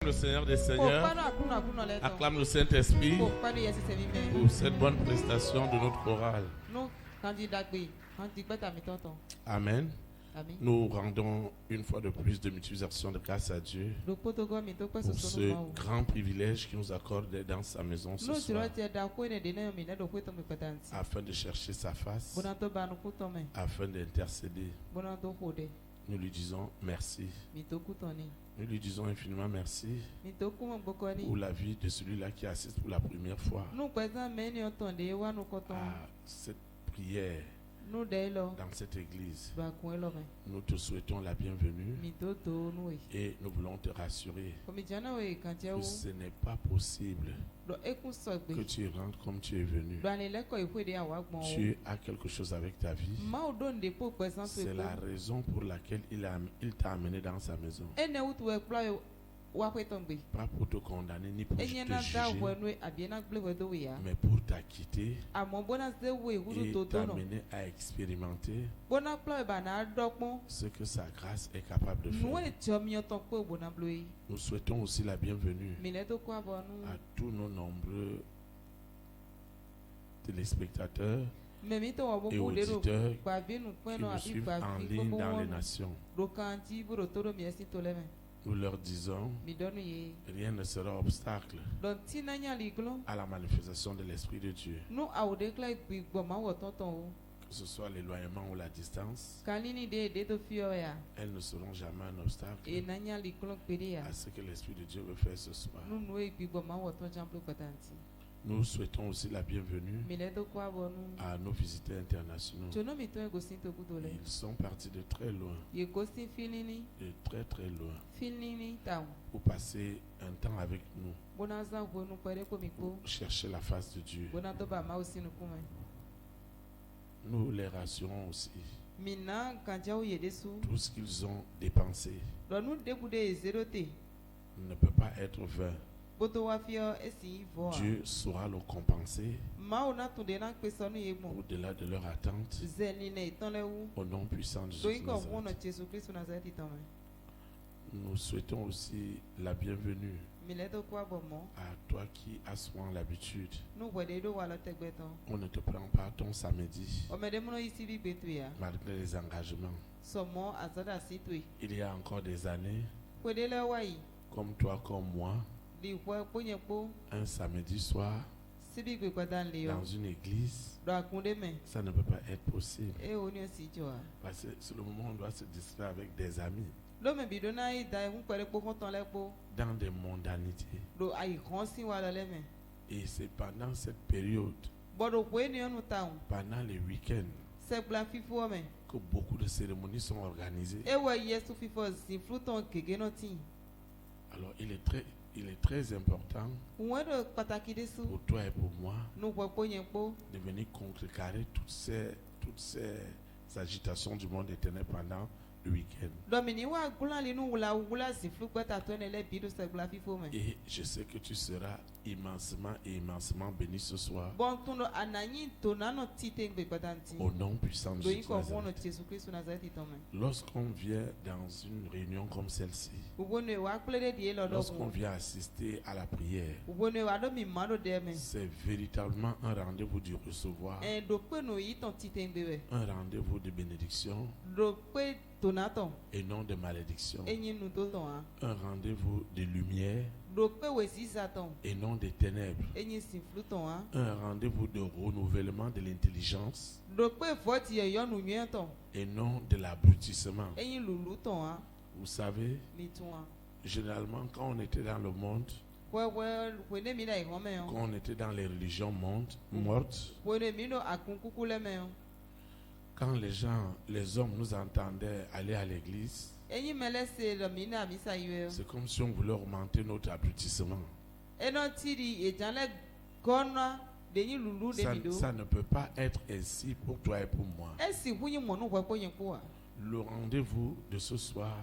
le Seigneur des Seigneurs. Acclame le Saint-Esprit pour cette bonne prestation de notre chorale. Amen. Nous rendons une fois de plus de multiplication de grâce à Dieu pour ce grand privilège qu'il nous accorde d'être dans sa maison ce soir, afin de chercher sa face, afin d'intercéder. Nous lui disons merci. Nous lui disons infiniment merci pour la vie de celui-là qui assiste pour la première fois à cette prière dans cette église. Nous te souhaitons la bienvenue et nous voulons te rassurer que ce n'est pas possible que tu rentres comme tu es venu. Tu as quelque chose avec ta vie. C'est la raison pour laquelle il t'a amené dans sa maison. Pas pour te condamner ni pour te juger, mais pour t'acquitter et t'amener à expérimenter ce que sa grâce est capable de faire. Nous souhaitons aussi la bienvenue à tous nos nombreux téléspectateurs et auditeurs qui nous suivent en ligne dans les nations. Nous leur disons, rien ne sera obstacle à la manifestation de l'Esprit de Dieu. Que ce soit l'éloignement ou la distance, elles ne seront jamais un obstacle à ce que l'Esprit de Dieu veut faire ce soir. Nous souhaitons aussi la bienvenue à nos visiteurs internationaux. Ils sont partis de très loin, de très très loin, pour passer un temps avec nous, pour chercher la face de Dieu. Nous les rassurons aussi. Tout ce qu'ils ont dépensé ne peut pas être vain. Dieu saura le compenser au-delà de leur attente, au nom puissant de Jésus. Nous souhaitons aussi la bienvenue à toi qui as souvent l'habitude. On ne te prend pas ton samedi malgré les engagements. Il y a encore des années, comme toi, comme moi, un samedi soir dans une église, ça ne peut pas être possible, parce que c'est le moment où on doit se distraire avec des amis dans des mondanités. Et c'est pendant cette période, pendant les week-ends, que beaucoup de cérémonies sont organisées. Alors il est très important pour toi et pour moi de venir contrecarrer toutes ces agitations du monde éternel pendant le week-end. Et je sais que tu seras immensément béni ce soir, au nom puissant de Jésus. Lorsqu'on vient dans une réunion comme celle-ci, lorsqu'on vient assister à la prière, c'est véritablement un rendez-vous du recevoir, un rendez-vous de bénédiction et non de malédiction, un rendez-vous de lumière et non des ténèbres, un rendez-vous de renouvellement de l'intelligence et non de l'abrutissement. Vous savez, généralement quand on était dans le monde, quand on était dans les religions mortes, quand les hommes nous entendaient aller à l'église, c'est comme si on voulait augmenter notre abrutissement. Ça ne peut pas être ainsi pour toi et pour moi. Le rendez-vous de ce soir,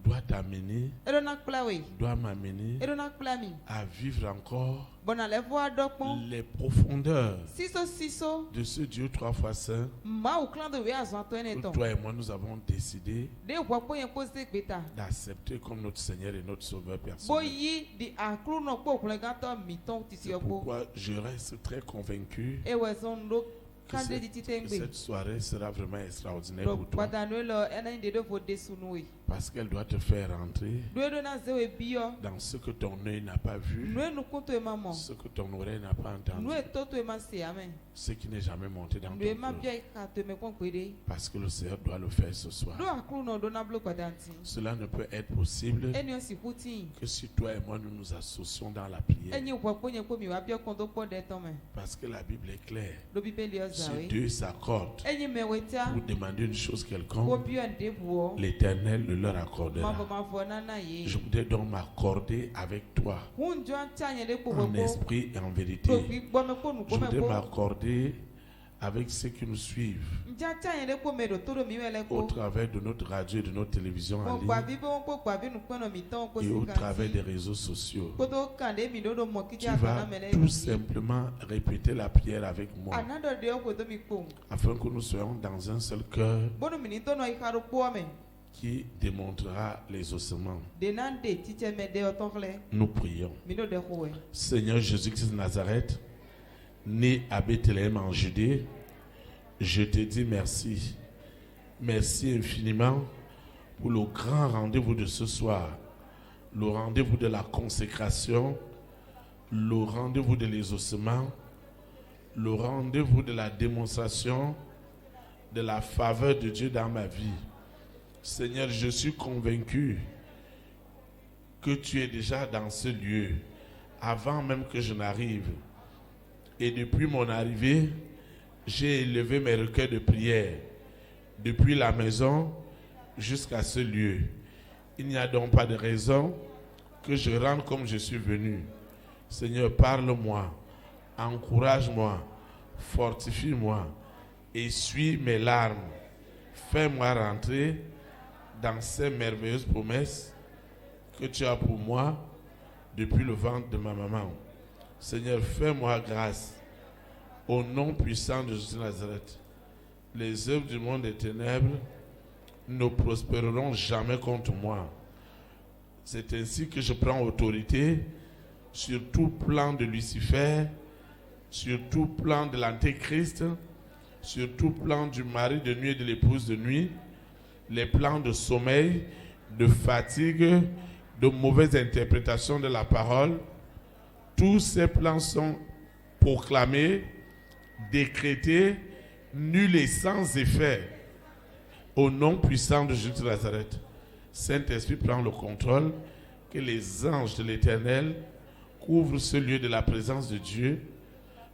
doit doit t'amener, doit m'amener à vivre encore les profondeurs de ce Dieu 3 fois saint que toi et moi nous avons décidé d'accepter comme notre Seigneur et notre Sauveur personnel. C'est pourquoi je reste très convaincu que cette soirée sera vraiment extraordinaire pour toi. Parce qu'elle doit te faire rentrer dans ce que ton œil n'a pas vu, ce que ton oreille n'a pas entendu, ce qui n'est jamais monté dans ton cœur. Parce que le Seigneur doit le faire ce soir. Cela ne peut être possible que si toi et moi nous nous associons dans la prière. Parce que la Bible est claire. Si Dieu s'accorde pour demander une chose quelconque, l'Éternel le leur accordera. Je voudrais donc m'accorder avec toi en esprit et en vérité. Je voudrais m'accorder avec ceux qui nous suivent au travers de notre radio et de notre télévision en ligne et au travers des réseaux sociaux. Tu vas tout simplement répéter la prière avec moi afin que nous soyons dans un seul cœur qui démontrera les ossements. Nous prions. Seigneur Jésus-Christ de Nazareth, né à Bethléem en Judée, je te dis merci. Merci infiniment pour le grand rendez-vous de ce soir, le rendez-vous de la consécration, le rendez-vous de l'exaucement, le rendez-vous de la démonstration de la faveur de Dieu dans ma vie. Seigneur, je suis convaincu que tu es déjà dans ce lieu avant même que je n'arrive. Et depuis mon arrivée, j'ai élevé mes requêts de prière depuis la maison jusqu'à ce lieu. Il n'y a donc pas de raison que je rentre comme je suis venu. Seigneur, parle-moi, encourage-moi, fortifie-moi, essuie mes larmes. Fais-moi rentrer dans ces merveilleuses promesses que tu as pour moi depuis le ventre de ma maman. Seigneur, fais-moi grâce. Au nom puissant de Jésus de Nazareth, les œuvres du monde des ténèbres ne prospéreront jamais contre moi. C'est ainsi que je prends autorité sur tout plan de Lucifer, sur tout plan de l'Antéchrist, sur tout plan du mari de nuit et de l'épouse de nuit, les plans de sommeil, de fatigue, de mauvaise interprétation de la parole. Tous ces plans sont proclamés, décrétés, nuls et sans effet. Au nom puissant de Jésus de Nazareth, Saint-Esprit prend le contrôle, que les anges de l'Éternel couvrent ce lieu de la présence de Dieu,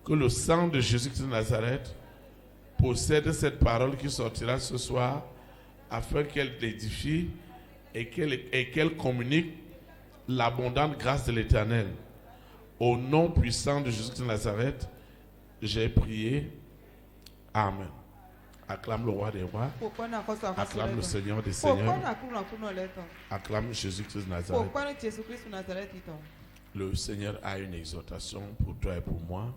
que le sang de Jésus de Nazareth possède cette parole qui sortira ce soir afin qu'elle l'édifie et qu'elle communique l'abondante grâce de l'Éternel. Au nom puissant de Jésus de Nazareth, j'ai prié. Amen. Acclame le roi des rois. Acclame le Seigneur des seigneurs. Acclame Jésus-Christ de Nazareth. Le Seigneur a une exhortation pour toi et pour moi.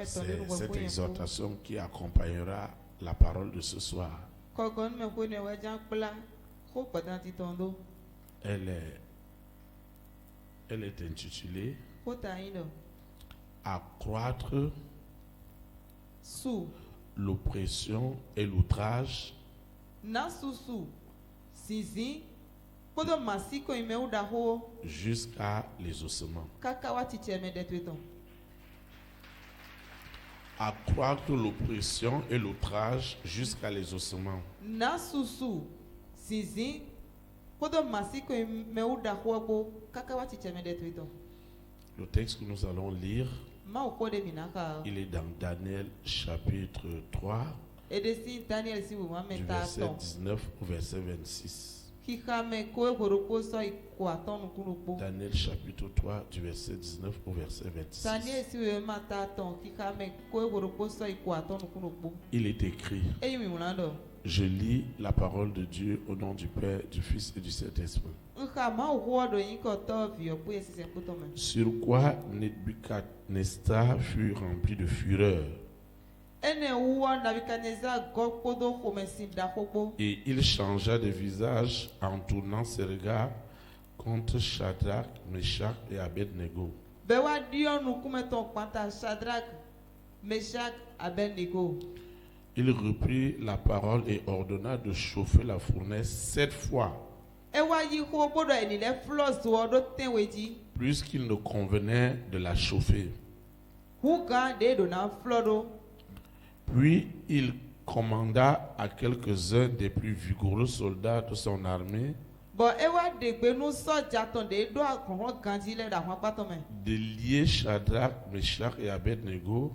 C'est cette exhortation qui accompagnera la parole de ce soir. Elle est intitulée Accroître l'oppression et l'outrage jusqu'à l'exaucement. Accroître l'oppression et l'outrage jusqu'à l'exaucement. Le texte que nous allons lire, il est dans Daniel chapitre 3, du verset 19 au verset 26. Daniel chapitre 3, du verset 19 au verset 26. Il est écrit: Je lis la parole de Dieu au nom du Père, du Fils et du Saint-Esprit. Sur quoi Nebuchadnezzar fut rempli de fureur. Et il changea de visage en tournant ses regards contre Shadrach, Meshach et Abednego. Il reprit la parole et ordonna de chauffer la fournaise 7 fois. Plus qu'il ne convenait de la chauffer. Puis il commanda à quelques-uns des plus vigoureux soldats de son armée de lier Shadrach, Meshach et Abednego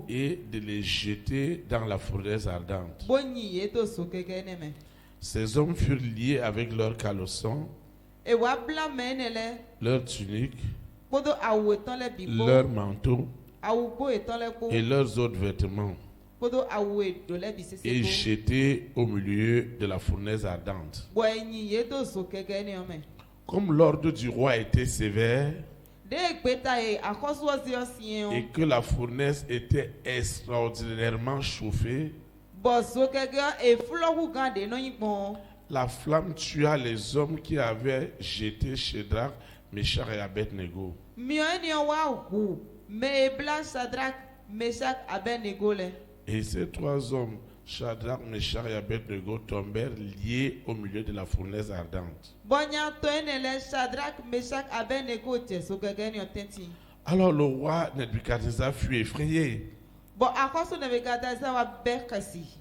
et de les jeter dans la fournaise ardente. Ces hommes furent liés avec leurs caleçons, leurs tuniques, leurs manteaux et leurs autres vêtements, et jetés au milieu de la fournaise ardente. Comme l'ordre du roi était sévère et que la fournaise était extraordinairement chauffée, la flamme tua les hommes qui avaient jeté Shadrach, Meshach et Abednego. Et ces 3 hommes, Shadrach, Meshach et Abednego, tombèrent liés au milieu de la fournaise ardente. Alors le roi Nebuchadnezzar fut effrayé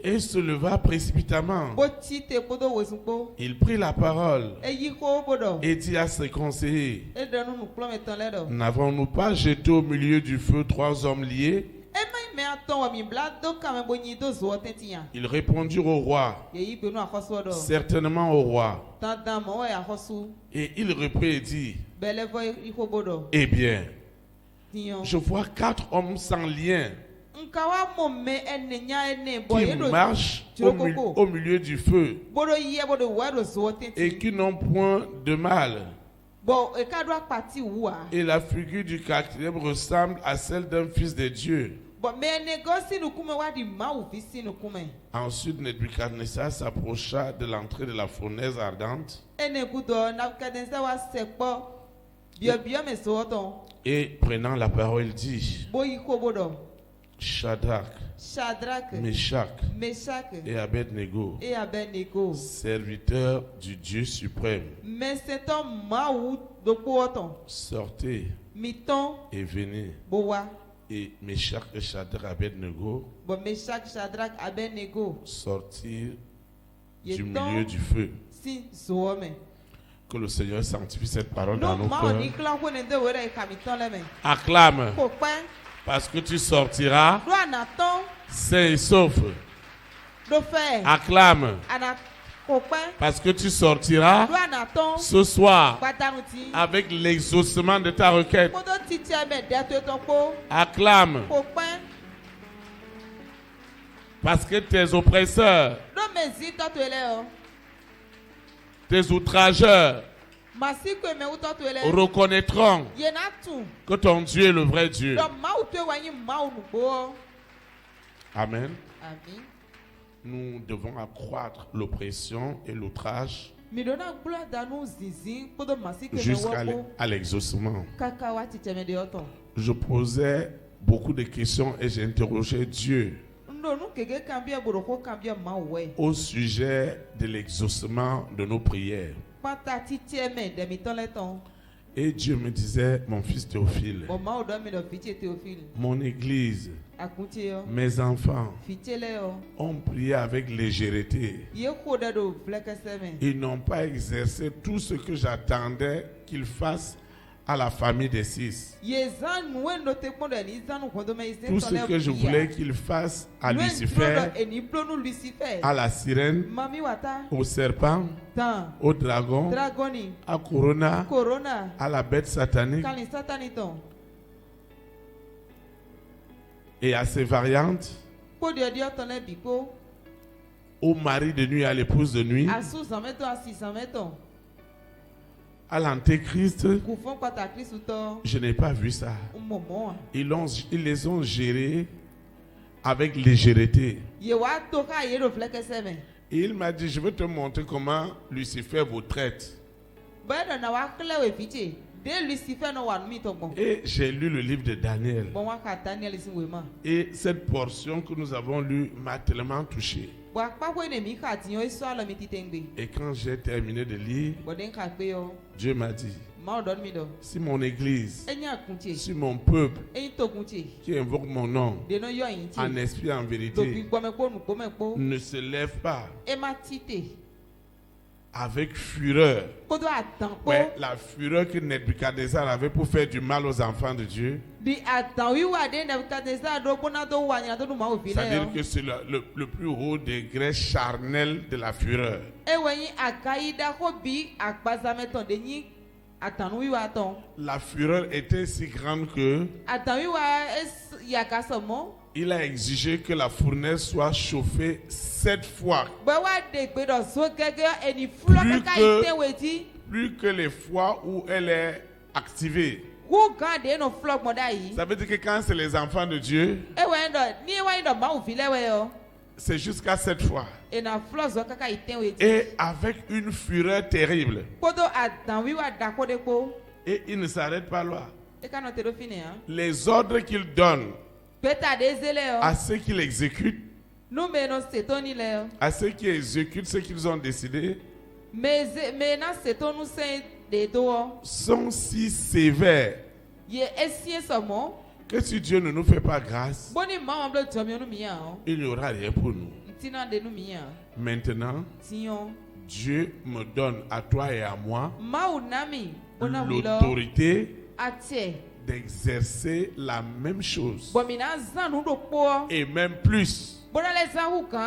et se leva précipitamment. Il prit la parole et dit à ses conseillers: N'avons-nous pas jeté au milieu du feu 3 hommes liés? Ils répondirent au roi: Certainement au roi. Et il reprit et dit: Eh bien, je vois 4 hommes sans lien qui marchent au milieu du feu et qui n'ont point de mal. Et la figure du 4e ressemble à celle d'un fils de Dieu. Ensuite, Nebuchadnezzar s'approcha de l'entrée de la fournaise ardente et prenant la parole, il dit: Shadrach, Meshach et Abednego, serviteurs du Dieu suprême, sortez et venez. Et Meshach et Shadrach sortirent du milieu du feu. Que le Seigneur sanctifie cette parole dans nos cœurs. Acclame, parce que tu sortiras sain et sauf. Acclame, parce que tu sortiras ce soir avec l'exaucement de ta requête. Acclame, parce que tes oppresseurs, tes outrageurs reconnaîtront que ton Dieu est le vrai Dieu. Amen. Nous devons accroître l'oppression et l'outrage jusqu'à l'exaucement. Je posais beaucoup de questions et j'interrogeais Dieu au sujet de l'exaucement de nos prières. Et Dieu me disait: mon fils Théophile, mon église, mes enfants ont prié avec légèreté. Ils n'ont pas exercé tout ce que j'attendais qu'ils fassent à la famille des 6. Tout ce que je voulais qu'ils fassent à Lucifer, à la sirène, au serpent, au dragon, à Corona, à la bête satanique et à ses variantes, Au mari de nuit, à l'épouse de nuit, à l'antéchrist, je n'ai pas vu ça. Ils les ont gérés avec légèreté. Et il m'a dit, je vais te montrer comment Lucifer vous traite. Et j'ai lu le livre de Daniel. Et cette portion que nous avons lue m'a tellement touché. Et quand j'ai terminé de lire, Dieu m'a dit, si mon église, si mon peuple qui invoque mon nom en esprit et en vérité ne se lève pas avec fureur, mais la fureur que Nebuchadnezzar avait pour faire du mal aux enfants de Dieu, c'est-à-dire que c'est le plus haut degré charnel de la fureur. La fureur était si grande que il a exigé que la fournaise soit chauffée 7 fois. Plus que les fois où elle est activée. Ça veut dire que quand c'est les enfants de Dieu, c'est jusqu'à 7 fois. Et avec une fureur terrible. Et il ne s'arrête pas là. Les ordres qu'il donne à ceux qui l'exécutent, à ceux qui exécutent ce qu'ils ont décidé, sont si sévères que si Dieu ne nous fait pas grâce, il n'y aura rien pour nous. Maintenant, Dieu me donne à toi et à moi l'autorité d'exercer la même chose et même plus,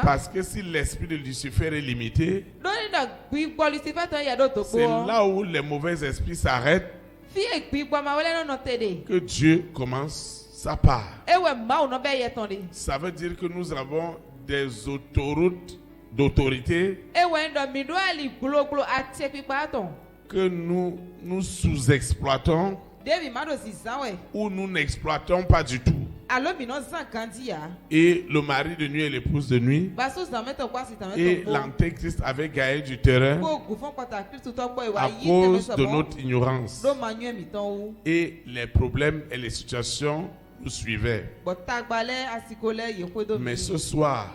parce que si l'esprit de Lucifer est limité, c'est là où les mauvais esprits s'arrêtent que Dieu commence sa part. Ça veut dire que nous avons des autoroutes d'autorité que nous sous-exploitons ou nous n'exploitons pas du tout. Et le mari de nuit et l'épouse de nuit et l'antéchrist avait gagné du terrain à cause de notre ignorance. Et les problèmes et les situations nous suivaient. Mais ce soir,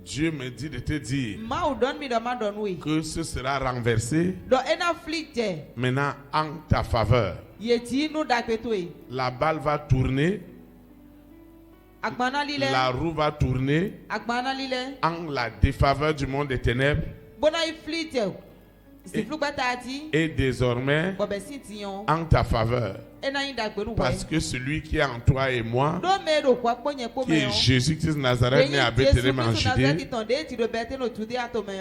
Dieu me dit de te dire que ce sera renversé maintenant en ta faveur. La balle va tourner, la roue va tourner en la défaveur du monde des ténèbres. Et désormais en ta faveur. Parce que celui qui est en toi et moi, qui est Jésus-Christ de Nazareth né à Bethléem en Judée,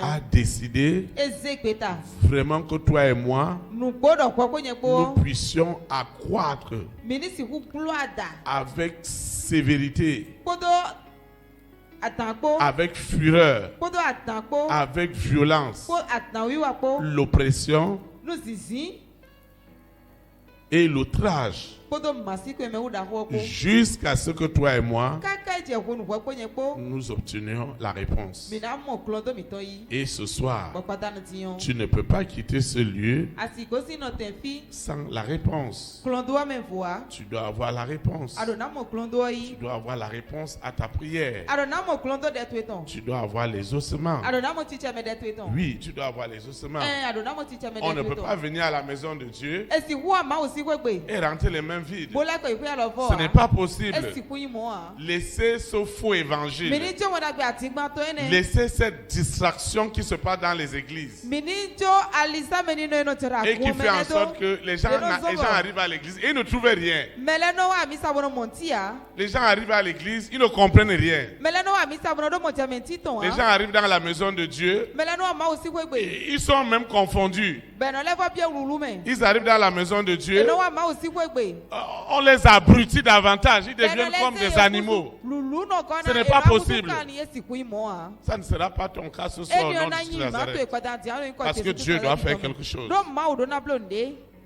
a décidé vraiment que toi et moi, nous puissions accroître avec sévérité, avec fureur, avec violence, l'oppression et l'outrage, jusqu'à ce que toi et moi nous obtenions la réponse. Et ce soir, tu ne peux pas quitter ce lieu sans la réponse. Tu dois avoir la réponse. Tu dois avoir la réponse à ta prière. Tu dois avoir les ossements. Oui, tu dois avoir les ossements. On ne peut pas venir à la maison de Dieu et rentrer les mains vides. Ce n'est pas possible. Laissez ce faux évangile. Laissez cette distraction qui se passe dans les églises. Et qui fait en sorte que les gens arrivent à l'église et ils ne trouvent rien. Les gens arrivent à l'église, ils ne comprennent rien. Les gens arrivent dans la maison de Dieu, ils sont même confondus. Ils arrivent dans la maison de Dieu. On les abrutit davantage. Ils deviennent comme des animaux. Ce n'est pas possible. Ça ne sera pas ton cas ce soir au nom de Jésus Nazareth. Parce que Dieu doit faire quelque chose.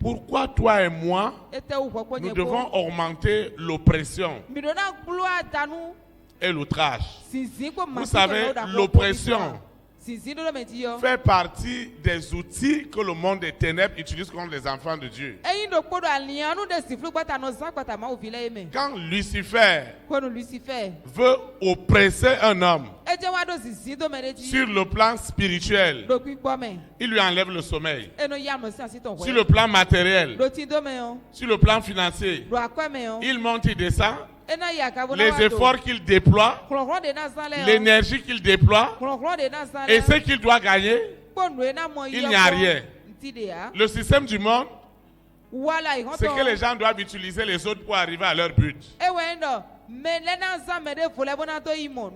Pourquoi toi et moi, nous devons augmenter l'oppression et l'outrage? Vous savez, l'oppression fait partie des outils que le monde des ténèbres utilise contre les enfants de Dieu. Quand Lucifer veut oppresser un homme sur le plan spirituel, il lui enlève le sommeil. Sur le plan matériel, sur le plan financier, il monte, il descend. Les efforts qu'il déploie, l'énergie qu'il déploie et ce qu'il doit gagner, il n'y a rien. Le système du monde, c'est que les gens doivent utiliser les autres pour arriver à leur but.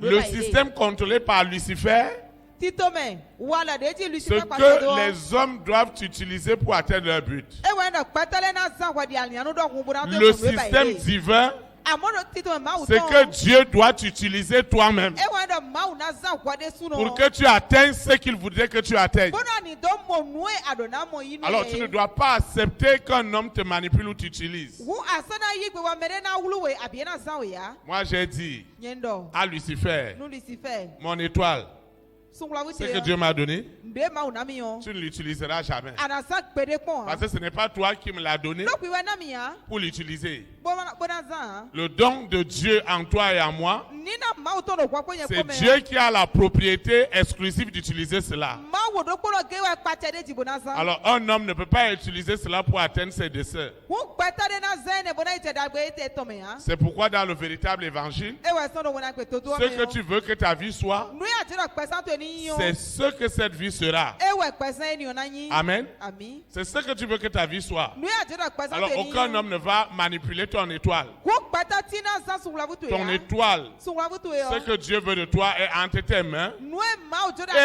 Le système contrôlé par Lucifer, ce que les hommes doivent utiliser pour atteindre leur but. Le système divin, c'est que Dieu doit t'utiliser toi-même pour que tu atteignes ce qu'il voudrait que tu atteignes. Alors tu ne dois pas accepter qu'un homme te manipule ou t'utilise. Moi j'ai dit à Lucifer, mon étoile, ce que Dieu m'a donné, tu ne l'utiliseras jamais. Parce que ce n'est pas toi qui me l'as donné pour l'utiliser. Le don de Dieu en toi et en moi, c'est Dieu qui a la propriété exclusive d'utiliser cela. Alors un homme ne peut pas utiliser cela pour atteindre ses desseins. C'est pourquoi dans le véritable évangile, ce que tu veux que ta vie soit, c'est ce que cette vie sera. Amen. C'est ce que tu veux que ta vie soit. Alors aucun homme ne va manipuler ton étoile. Ton étoile, ce que Dieu veut de toi est entre tes mains.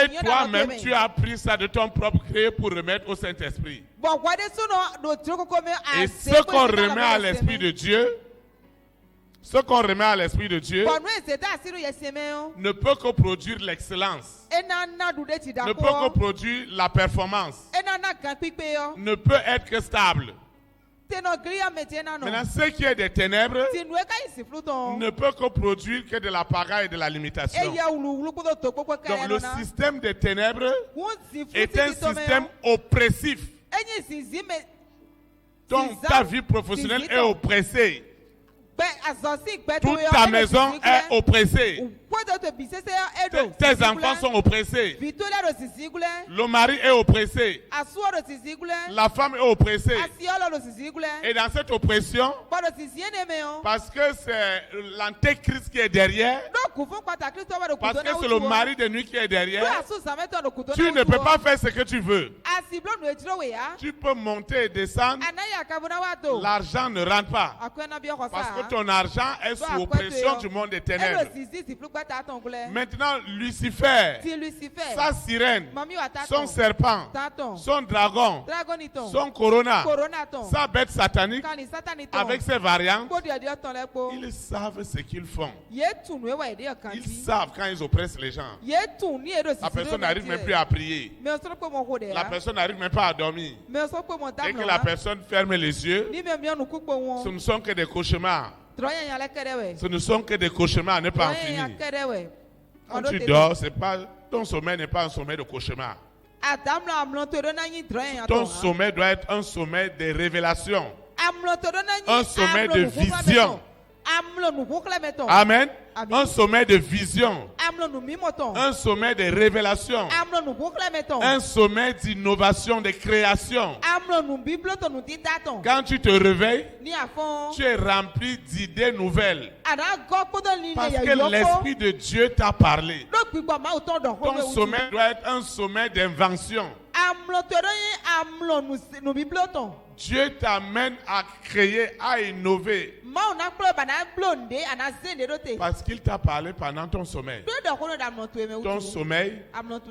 Et toi-même, tu as pris ça de ton propre gré pour remettre au Saint-Esprit. Et ce qu'on remet à l'Esprit de Dieu, ne peut que produire l'excellence, ne peut que produire la performance, ne peut être que stable. Maintenant, ce qui est des ténèbres ne peut que produire que de la pagaille et de la limitation. Donc le système des ténèbres est un système oppressif. Donc ta vie professionnelle est oppressée. Toute ta maison est oppressée. Tes enfants sont oppressés. Le mari est oppressé. La femme est oppressée. Et dans cette oppression, parce que c'est l'antéchrist qui est derrière, parce que c'est le mari de nuit qui est derrière, tu ne peux pas faire ce que tu veux. Tu peux monter et descendre. L'argent ne rentre pas. Parce que ton argent est sous oppression du monde des ténèbres. Maintenant, Lucifer, sa sirène, son serpent, son dragon, son corona, sa bête satanique, avec ses variantes, ils savent ce qu'ils font. Ils savent quand ils oppressent les gens. La personne n'arrive même plus à prier. La personne n'arrive même pas à dormir. Dès que la personne ferme les yeux, ce ne sont que des cauchemars. Ce ne sont que des cauchemars à ne pas en finir. Quand tu dors, ton sommeil n'est pas un sommeil de cauchemar. Ton sommeil doit être un sommeil de révélation. Un sommeil de vision. Amen. Un sommeil de vision. Un sommeil de révélation. Un sommeil d'innovation, de création. Quand tu te réveilles, tu es rempli d'idées nouvelles. Parce que l'Esprit de Dieu t'a parlé. Ton sommeil doit être un sommeil d'invention. Dieu t'amène à créer, à innover. Parce qu'il t'a parlé pendant ton sommeil. Ton sommeil,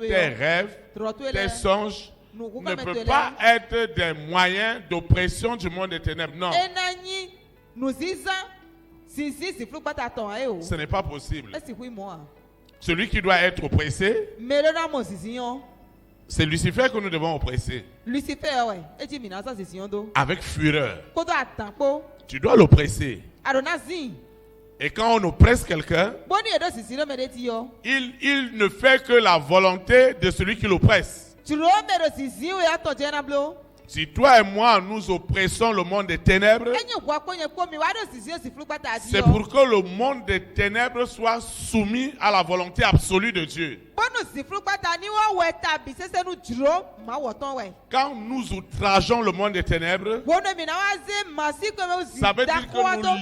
tes rêves, tes songes, ne peut pas être des moyens d'oppression du monde des ténèbres. Non. Ce n'est pas possible. Celui qui doit être oppressé, c'est Lucifer que nous devons oppresser. Avec fureur. Tu dois l'oppresser. Et quand on oppresse quelqu'un, il ne fait que la volonté de celui qui l'oppresse. Si toi et moi, nous oppressons le monde des ténèbres, c'est pour que le monde des ténèbres soit soumis à la volonté absolue de Dieu. Quand nous outrageons le monde des ténèbres, ça veut dire que nous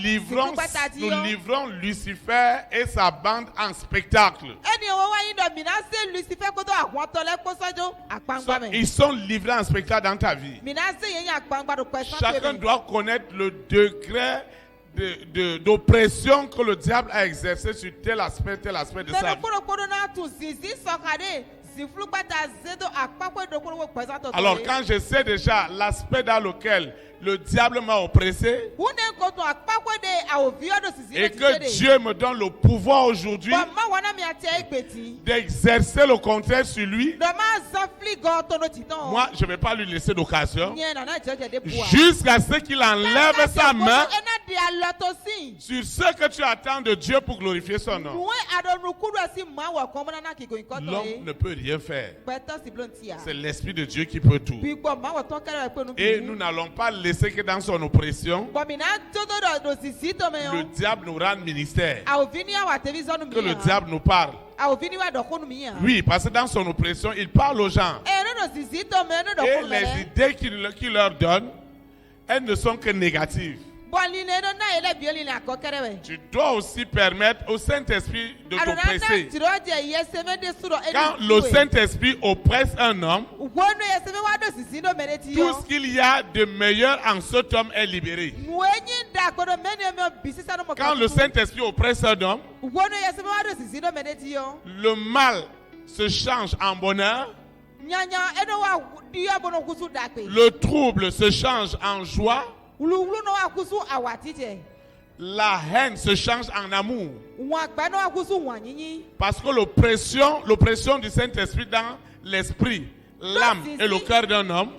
livrons Lucifer et sa bande en spectacle. Ils sont livrés en spectacle dans ta vie. Chacun doit connaître le degré d'oppression que le diable a exercé sur tel aspect de sa vie. Alors quand je sais déjà l'aspect dans lequel le diable m'a oppressé et que Dieu me donne le pouvoir aujourd'hui d'exercer le contraire sur lui, moi je ne vais pas lui laisser d'occasion jusqu'à ce qu'il enlève sa main sur ce que tu attends de Dieu pour glorifier son nom. L'homme ne peut rien faire. C'est l'Esprit de Dieu qui peut tout. Et nous n'allons pas laisser que dans son oppression, le diable nous rende ministère. Que le diable nous parle. Oui, parce que dans son oppression, il parle aux gens. Et les idées qu'il leur donne, elles ne sont que négatives. Tu dois aussi permettre au Saint-Esprit de t'oppresser. Quand le Saint-Esprit oppresse un homme, tout ce qu'il y a de meilleur en cet homme est libéré. Quand le Saint-Esprit oppresse un homme, le mal se change en bonheur. Le trouble se change en joie. La haine se change en amour. Parce que l'oppression du Saint-Esprit dans l'esprit, l'âme et le cœur d'un homme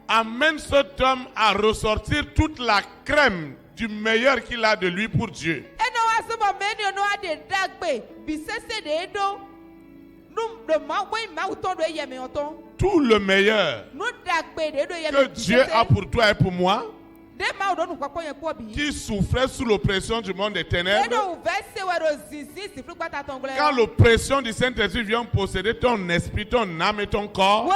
amène cet homme à ressortir toute la crème du meilleur qu'il a de lui pour Dieu. Tout le meilleur que Dieu a pour toi et pour moi, qui souffrait sous l'oppression du monde des ténèbres, quand l'oppression du Saint-Esprit vient posséder ton esprit, ton âme et ton corps,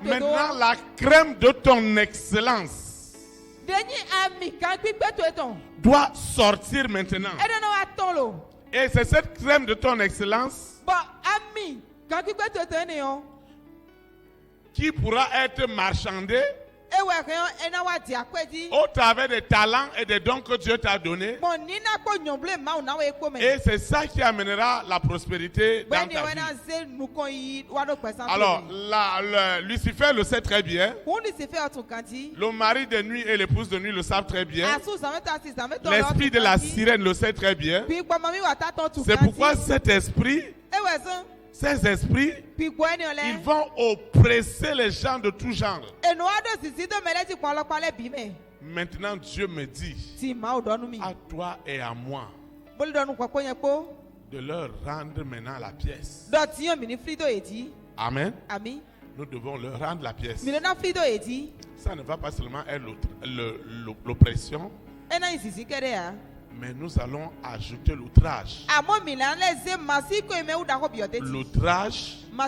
maintenant la crème de ton excellence doit sortir maintenant. Et c'est cette crème de ton excellence qui pourra être marchandée au travers des talents et des dons que Dieu t'a donnés. Et c'est ça qui amènera la prospérité dans ta vie. Alors, Lucifer le sait très bien. Le mari de nuit et l'épouse de nuit le savent très bien. L'esprit de la sirène le sait très bien. C'est pourquoi cet esprit, ces esprits, ils vont oppresser les gens de tout genre. Maintenant, Dieu me dit à toi et à moi de leur rendre maintenant la pièce. Amen. Nous devons leur rendre la pièce. Ça ne va pas seulement être l'oppression, mais nous allons ajouter l'outrage. L'outrage, ça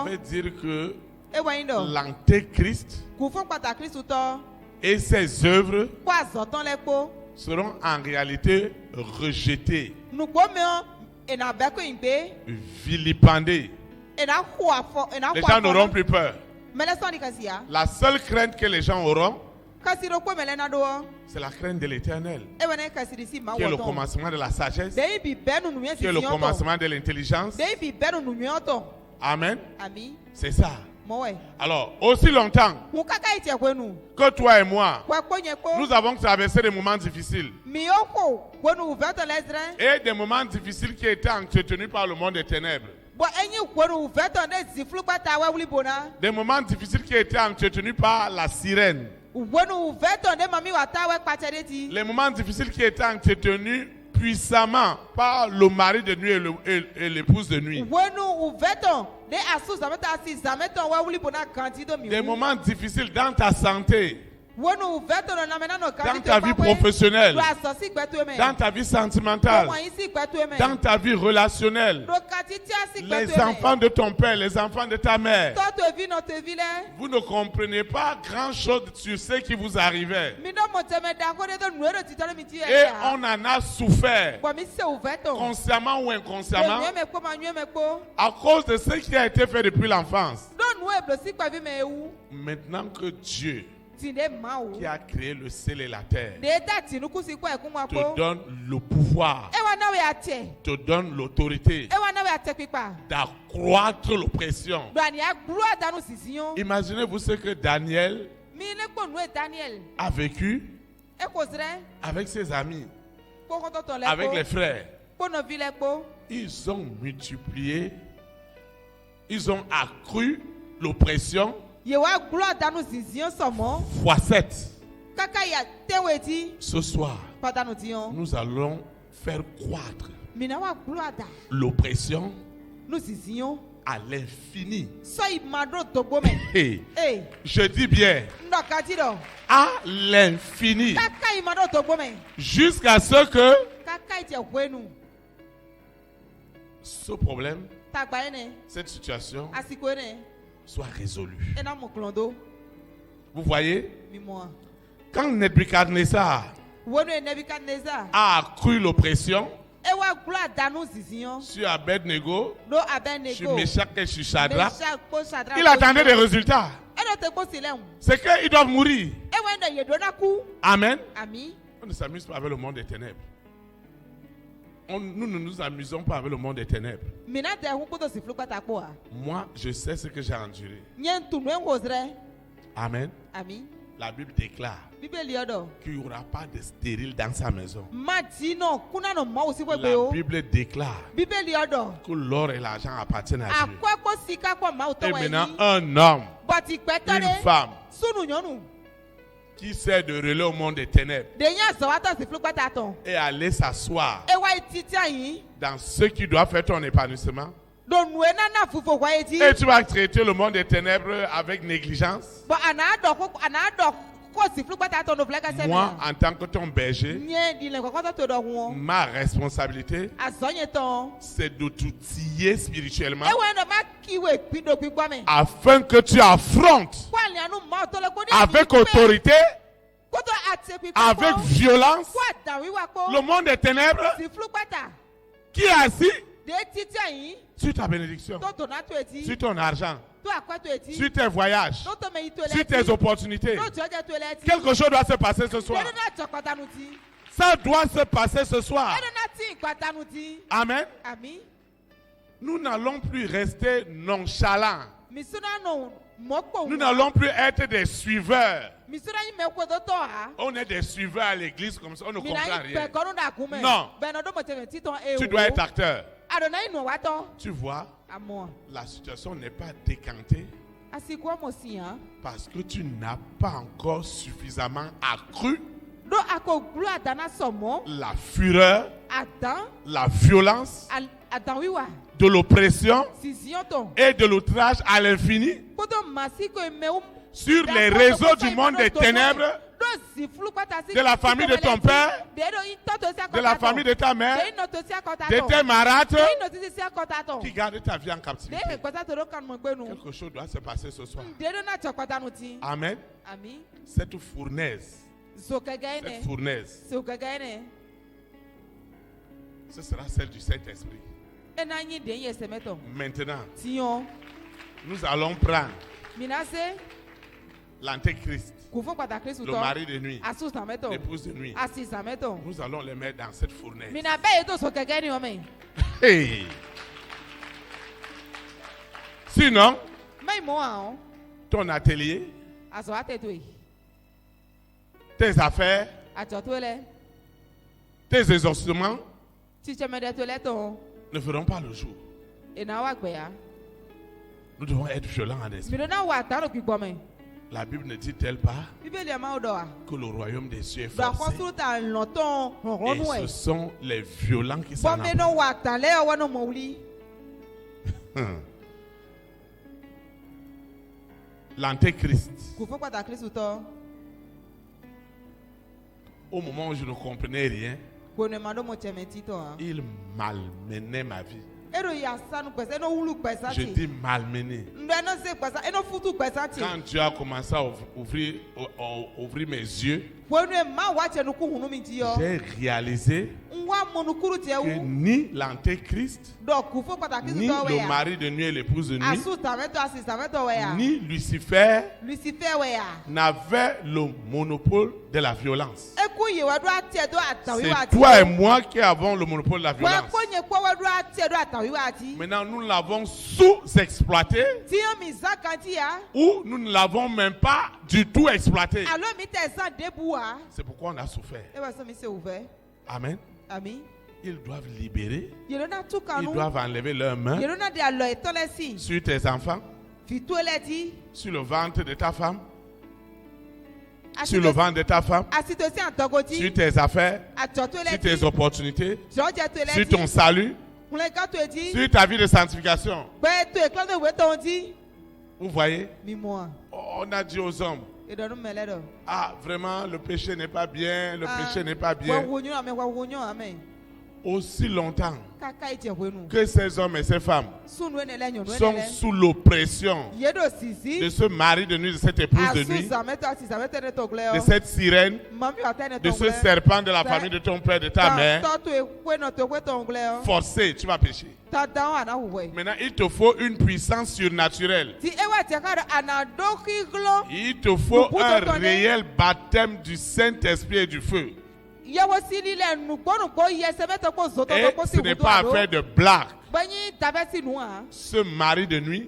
veut dire que l'antéchrist et ses œuvres seront en réalité rejetées, vilipendées. Les gens n'auront plus peur. La seule crainte que les gens auront, C'est la crainte de l'Éternel qui est le commencement de la sagesse, qui est le commencement de l'intelligence. Amen. C'est ça. Alors, aussi longtemps que toi et moi, nous avons traversé des moments difficiles. Et des moments difficiles qui étaient entretenus par le monde des ténèbres. Des moments difficiles qui étaient entretenus par la sirène. Les moments difficiles qui étaient entretenus puissamment par le mari de nuit et l'épouse de nuit. Des moments difficiles dans ta santé, dans ta vie professionnelle, dans ta vie sentimentale, dans ta vie relationnelle. Les enfants de ton père, les enfants de ta mère, vous ne comprenez pas grand-chose sur ce qui vous arrivait. Et on en a souffert, consciemment ou inconsciemment, à cause de ce qui a été fait depuis l'enfance. Maintenant que Dieu, qui a créé le ciel et la terre, te donne le pouvoir, te donne l'autorité d'accroître l'oppression. Imaginez-vous ce que Daniel a vécu avec ses amis, avec les frères. Ils ont multiplié, ils ont accru l'oppression fois 7. Ce soir, nous allons faire croître l'oppression à l'infini. Hey, je dis bien à l'infini, jusqu'à ce que ce problème, cette situation soit résolue. Vous voyez, quand Nebuchadnezzar a accru l'oppression sur Abednego, sur Meshach et sur Shadrach, il attendait des résultats. C'est qu'ils doivent mourir. Amen. On ne s'amuse pas avec le monde des ténèbres. Nous ne nous amusons pas avec le monde des ténèbres. Moi, je sais ce que j'ai enduré. Amen. La Bible déclare qu'il n'y aura pas de stérile dans sa maison. La Bible déclare que l'or et l'argent appartiennent à Dieu. Et maintenant, un homme, une femme qui sait de relayer au monde des ténèbres et aller s'asseoir dans ce qui doit faire ton épanouissement. Et tu vas traiter le monde des ténèbres avec négligence. Moi, en tant que ton berger, ma responsabilité, c'est de t'outiller spirituellement afin que tu affrontes avec autorité, avec violence, le monde des ténèbres qui est assis sur ta bénédiction, sur ton argent, sur tes voyages, sur tes opportunités. Quelque chose doit se passer ce soir. Ça doit se passer ce soir. Amen. Nous n'allons plus rester nonchalants. Nous n'allons plus être des suiveurs. On est des suiveurs à l'église comme ça, on ne comprend rien. Non. Tu dois être acteur. Tu vois, la situation n'est pas décantée parce que tu n'as pas encore suffisamment accru la fureur, la violence de l'oppression et de l'outrage à l'infini sur les réseaux du monde des ténèbres, de la famille de ton père, de la famille de ta mère, de tes marâtres qui gardent ta vie en captivité. Quelque chose doit se passer ce soir. Amen. Cette fournaise, ce sera celle du Saint-Esprit. Maintenant, nous allons prendre l'Antéchrist le mari de nuit, l'épouse de nuit. Nous allons les mettre dans cette fournaise. Hey. Sinon, ton atelier, tes affaires, tes exaucements ne feront pas le jour. Nous devons être violents en esprit. La Bible ne dit-elle pas que le royaume des cieux est forcé? Et ce sont les violents qui s'en approchent. L'antéchrist, au moment où je ne comprenais rien, il malmenait ma vie. Je dis malmené. Quand Dieu a commencé à ouvrir mes yeux, j'ai réalisé que ni l'antéchrist, ni le mari de nuit et l'épouse de nuit, ni Lucifer n'avaient le monopole de la violence. C'est toi et moi qui avons le monopole de la violence. Maintenant, nous l'avons sous-exploité ou nous ne l'avons même pas du tout exploité. C'est pourquoi on a souffert. Amen. Ils doivent libérer. Ils doivent enlever leurs mains sur tes enfants, sur le ventre de ta femme, sur le ventre de ta femme, sur tes affaires, sur tes opportunités, sur ton salut, sur ta vie de sanctification. Vous voyez? On a dit aux hommes, ah, vraiment, le péché n'est pas bien, le péché n'est pas bien. Aussi longtemps que ces hommes et ces femmes sont sous l'oppression de ce mari de nuit, de cette épouse de nuit, de cette sirène, de ce serpent de la famille de ton père, de ta mère, forcé, tu vas pécher. Maintenant, il te faut une puissance surnaturelle. Il te faut un réel baptême du Saint-Esprit et du feu. Et ce n'est pas affaire de blague. Ce mari de nuit,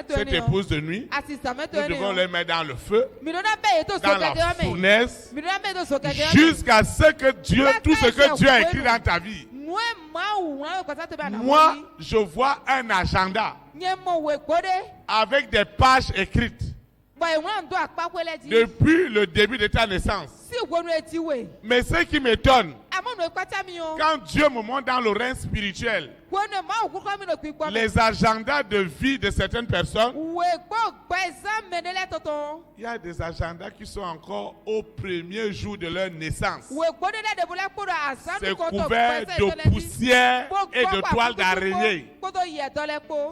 cette épouse de nuit, nous devons les mettre dans le feu, dans la fournaise, jusqu'à ce que Dieu, tout ce que Dieu a écrit dans ta vie. Moi, je vois un agenda avec des pages écrites depuis le début de ta naissance. Mais ce qui m'étonne, quand Dieu me montre dans le règne spirituel les agendas de vie de certaines personnes, il y a des agendas qui sont encore au premier jour de leur naissance. C'est couvert de poussière et de toile d'araignée.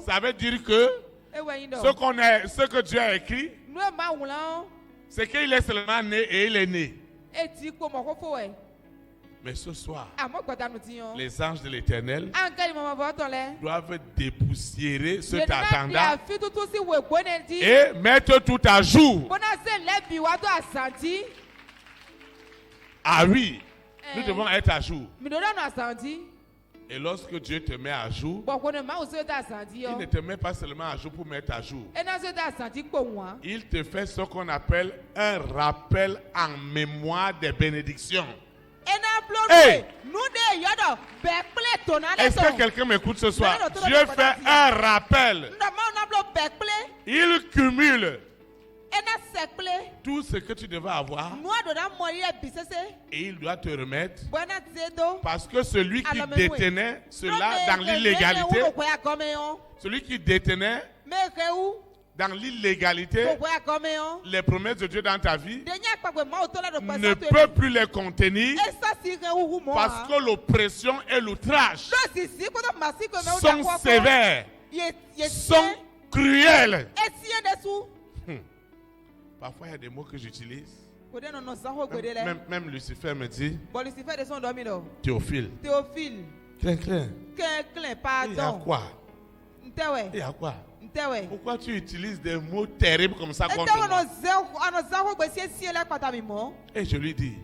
Ça veut dire que ce que Dieu a écrit, c'est qu'il est seulement né et il est né. Mais ce soir, les anges de l'Éternel doivent dépoussiérer cet agenda et mettre tout à jour. Ah oui, nous devons être à jour. Et lorsque Dieu te met à jour, il ne te met pas seulement à jour pour mettre à jour. Il te fait ce qu'on appelle un rappel en mémoire des bénédictions. Hey! Est-ce que quelqu'un m'écoute ce soir? Dieu fait un rappel. Il cumule tout ce que tu devais avoir et il doit te remettre, parce que celui qui détenait cela dans l'illégalité, celui qui détenait dans l'illégalité les promesses de Dieu dans ta vie ne peut plus les contenir, parce que l'oppression et l'outrage sont sévères, sont cruels. Parfois, il y a des mots que j'utilise. Même Lucifer me dit, Théophile. Clair. Il y a quoi? Pourquoi tu utilises des mots terribles comme ça contre moi? Et je lui dis,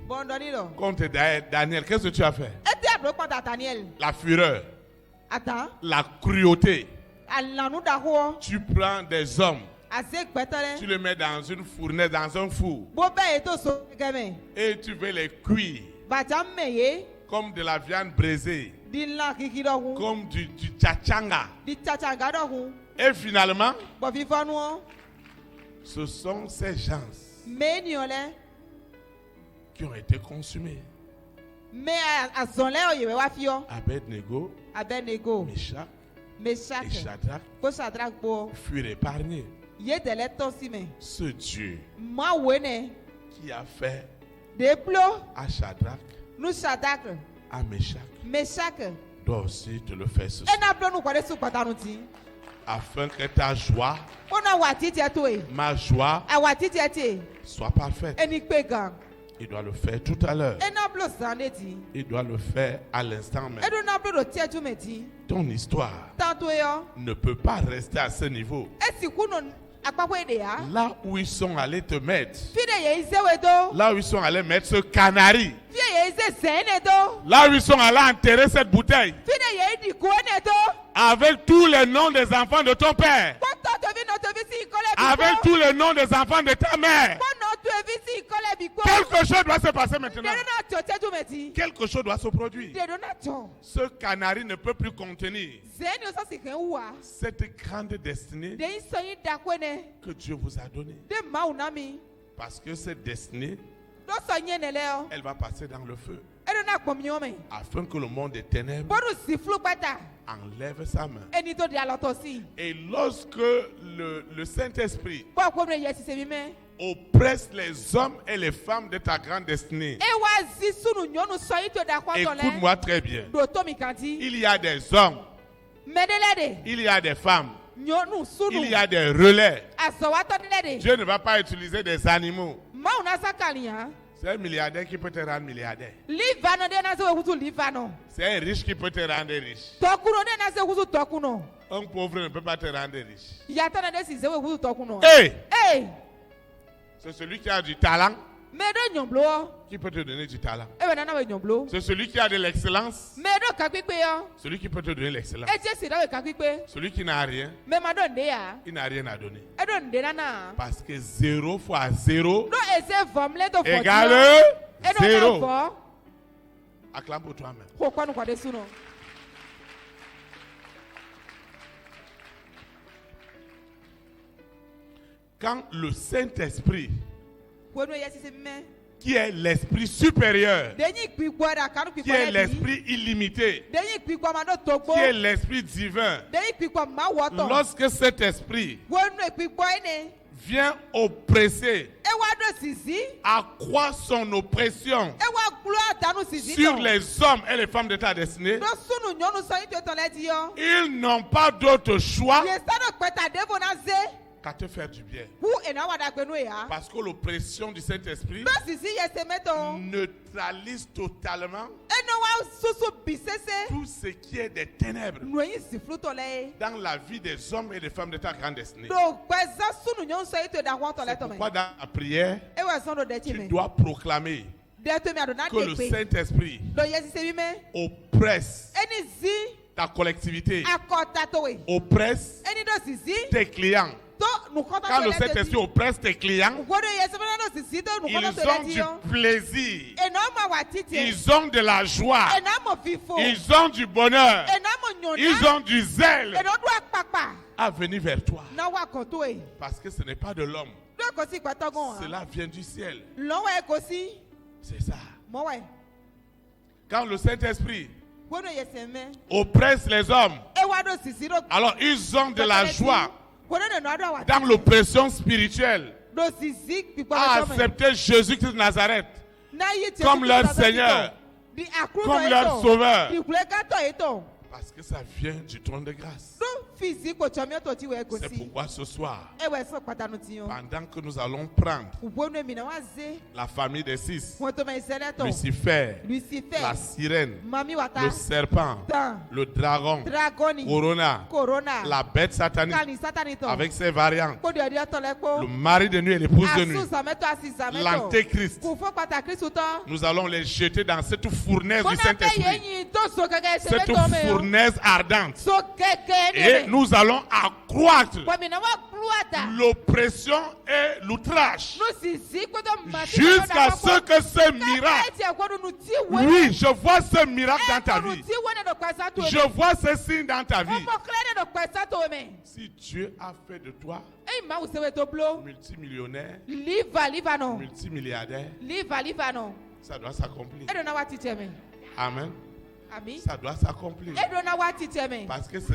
contre Daniel, qu'est-ce que tu as fait? La fureur, la cruauté. Tu prends des hommes, tu les mets dans une fournaise, dans un four, et tu veux les cuire comme de la viande braisée, comme du tchachanga. Et finalement, ce sont ces gens qui ont été consumés. Abednego, Meshach et Shadrach furent épargnés. Ce Dieu qui a fait à Shadrach, à Meshach, doit aussi te le faire ce soir. Afin que ta joie, ma joie, soit parfaite. Il doit le faire tout à l'heure. Il doit le faire à l'instant même. Ton histoire ne peut pas rester à ce niveau. Là où ils sont allés te mettre, là où ils sont allés mettre ce canari, là où ils sont allés enterrer cette bouteille, avec tous les noms des enfants de ton père, avec tous les noms des enfants de ta mère, quelque chose doit se passer maintenant. Quelque chose doit se produire. Ce canari ne peut plus contenir cette grande destinée que Dieu vous a donnée. Parce que cette destinée, elle va passer dans le feu. Afin que le monde des ténèbres enlève sa main. Et lorsque le Saint-Esprit oppresse les hommes et les femmes de ta grande destinée, écoute-moi très bien. Il y a des hommes, il y a des femmes, il y a des relais. Dieu ne va pas utiliser des animaux. C'est un milliardaire qui peut te rendre milliardaire. C'est un riche qui peut te rendre riche. Un pauvre ne peut pas te rendre riche. Hey! C'est celui qui a du talent qui peut te donner du talent. C'est celui qui a de l'excellence, celui qui peut te donner l'excellence. Celui qui n'a rien, il n'a rien à donner. Parce que 0 fois 0 égale 0. Acclame pour toi-même. Quand le Saint-Esprit, qui est l'esprit supérieur, qui est l'esprit illimité, qui est l'esprit divin, lorsque cet esprit vient oppresser, accroît son oppression sur les hommes et les femmes de ta destinée, ils n'ont pas d'autre choix qu'à te faire du bien. Parce que l'oppression du Saint-Esprit neutralise totalement tout ce qui est des ténèbres dans la vie des hommes et des femmes de ta grande destinée. C'est pourquoi dans la prière, tu dois proclamer que le Saint-Esprit oppresse ta collectivité, oppresse tes clients. Quand le Saint-Esprit oppresse tes clients, ils ont du plaisir, ils ont de la joie, ils ont du bonheur, ils ont du zèle à venir vers toi. Parce que ce n'est pas de l'homme, cela vient du ciel. C'est ça. Quand le Saint-Esprit oppresse les hommes, alors ils ont de la joie dans l'oppression spirituelle à accepter Jésus-Christ de Nazareth comme leur Seigneur, comme leur Sauveur, parce que ça vient du trône de grâce. C'est pourquoi ce soir, pendant que nous allons prendre la famille des 6, Lucifer, la sirène, le serpent, le dragon, Corona, la bête satanique avec ses variantes, le mari de nuit et l'épouse de nuit, l'antéchrist, nous allons les jeter dans cette fournaise du Saint-Esprit, cette fournaise ardente, et nous allons accroître l'oppression et l'outrage jusqu'à ce que ce miracle, oui, je vois ce miracle dans ta vie, je vois ce signe dans ta vie. Si Dieu a fait de toi multimillionnaire, multimilliardaire, ça doit s'accomplir. Amen. Ça doit s'accomplir. Parce que ce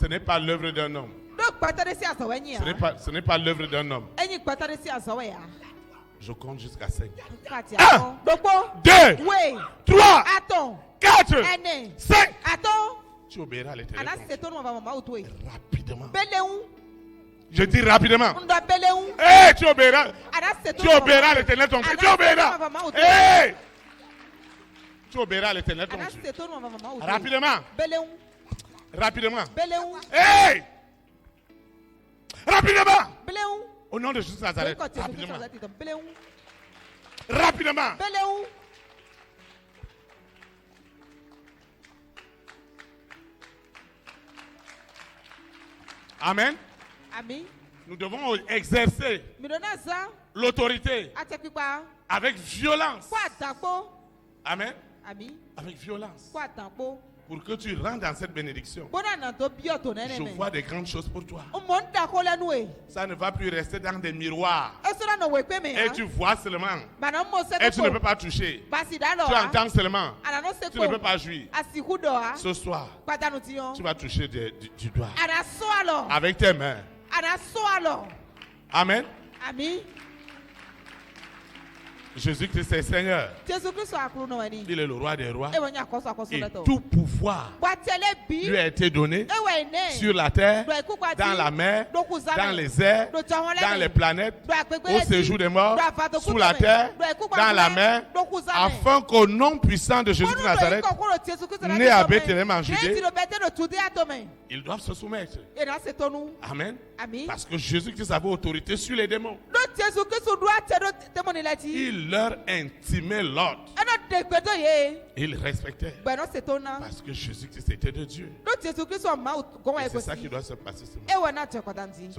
n'est pas l'œuvre d'un homme. Ce n'est pas l'œuvre d'un homme. Je compte jusqu'à 5. 1, 2, 3, 4, 5. Tu obéiras à l'Éternel. Rapidement. Je dis rapidement. Hey, tu obéiras. Tu obéiras à l'Éternel ton Dieu. Tu obéiras. Hey. Tu obéiras à l'Éternel ton Dieu. Rapidement. Rapidement. Hey. Rapidement. Au nom de Jésus Nazareth. Rapidement. Rapidement. Amen. Nous devons exercer l'autorité avec violence. Amen. Avec violence. Pour que tu rentres dans cette bénédiction. Je vois des grandes choses pour toi. Ça ne va plus rester dans des miroirs. Et tu vois seulement. Et tu ne peux pas toucher. Tu entends seulement. Tu ne peux pas jouir. Ce soir, tu vas toucher du doigt. Avec tes mains. Amen. Jésus-Christ est Seigneur. Il est le roi des rois. Et tout pouvoir lui a été donné sur la terre, dans la mer, dans les airs, dans les planètes, au séjour des morts, sous la terre, dans la mer, afin qu'au nom puissant de Jésus de Nazareth, né à Bethléem en Judée, ils doivent se soumettre. Amen. Parce que Jésus-Christ avait autorité sur les démons. Il leur intimait l'ordre. Ils respectaient. Parce que Jésus-Christ était de Dieu. Et c'est ça qui doit se passer ce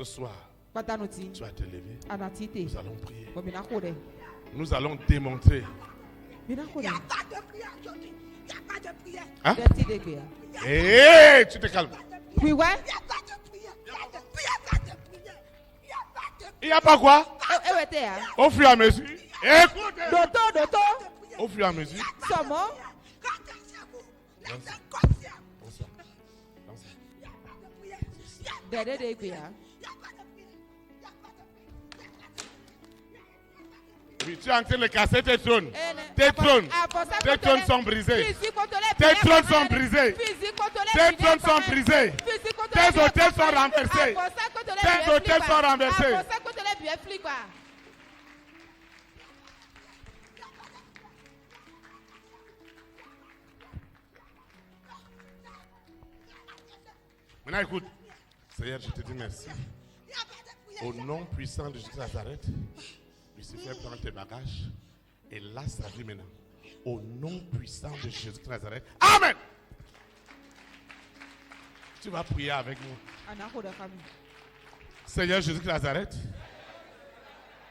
soir. Tu vas te lever. Nous allons prier. Nous allons démontrer. Il n'y a pas de prière aujourd'hui. Il n'y a pas de prière. Hein? Hé, tu te calmes. Oui, ouais. Il n'y a pas de prière. Il n'y a pas quoi? Au fur et à mesure. Écoute. Au fur et à mesure. Oui, tu es en train de casser tes trônes. Tes trônes sont brisés. Tes trônes sont brisés. Tes trônes sont brisés. Tes hôtels sont renversés. Tes hôtels sont renversés. Maintenant écoute, Seigneur, je te dis merci. Au nom puissant de Jésus de Nazareth, Lucifer, prends tes bagages et laisse sa vie maintenant. Au nom puissant de Jésus de Nazareth. Amen. Tu vas prier avec nous. Seigneur Jésus de Nazareth,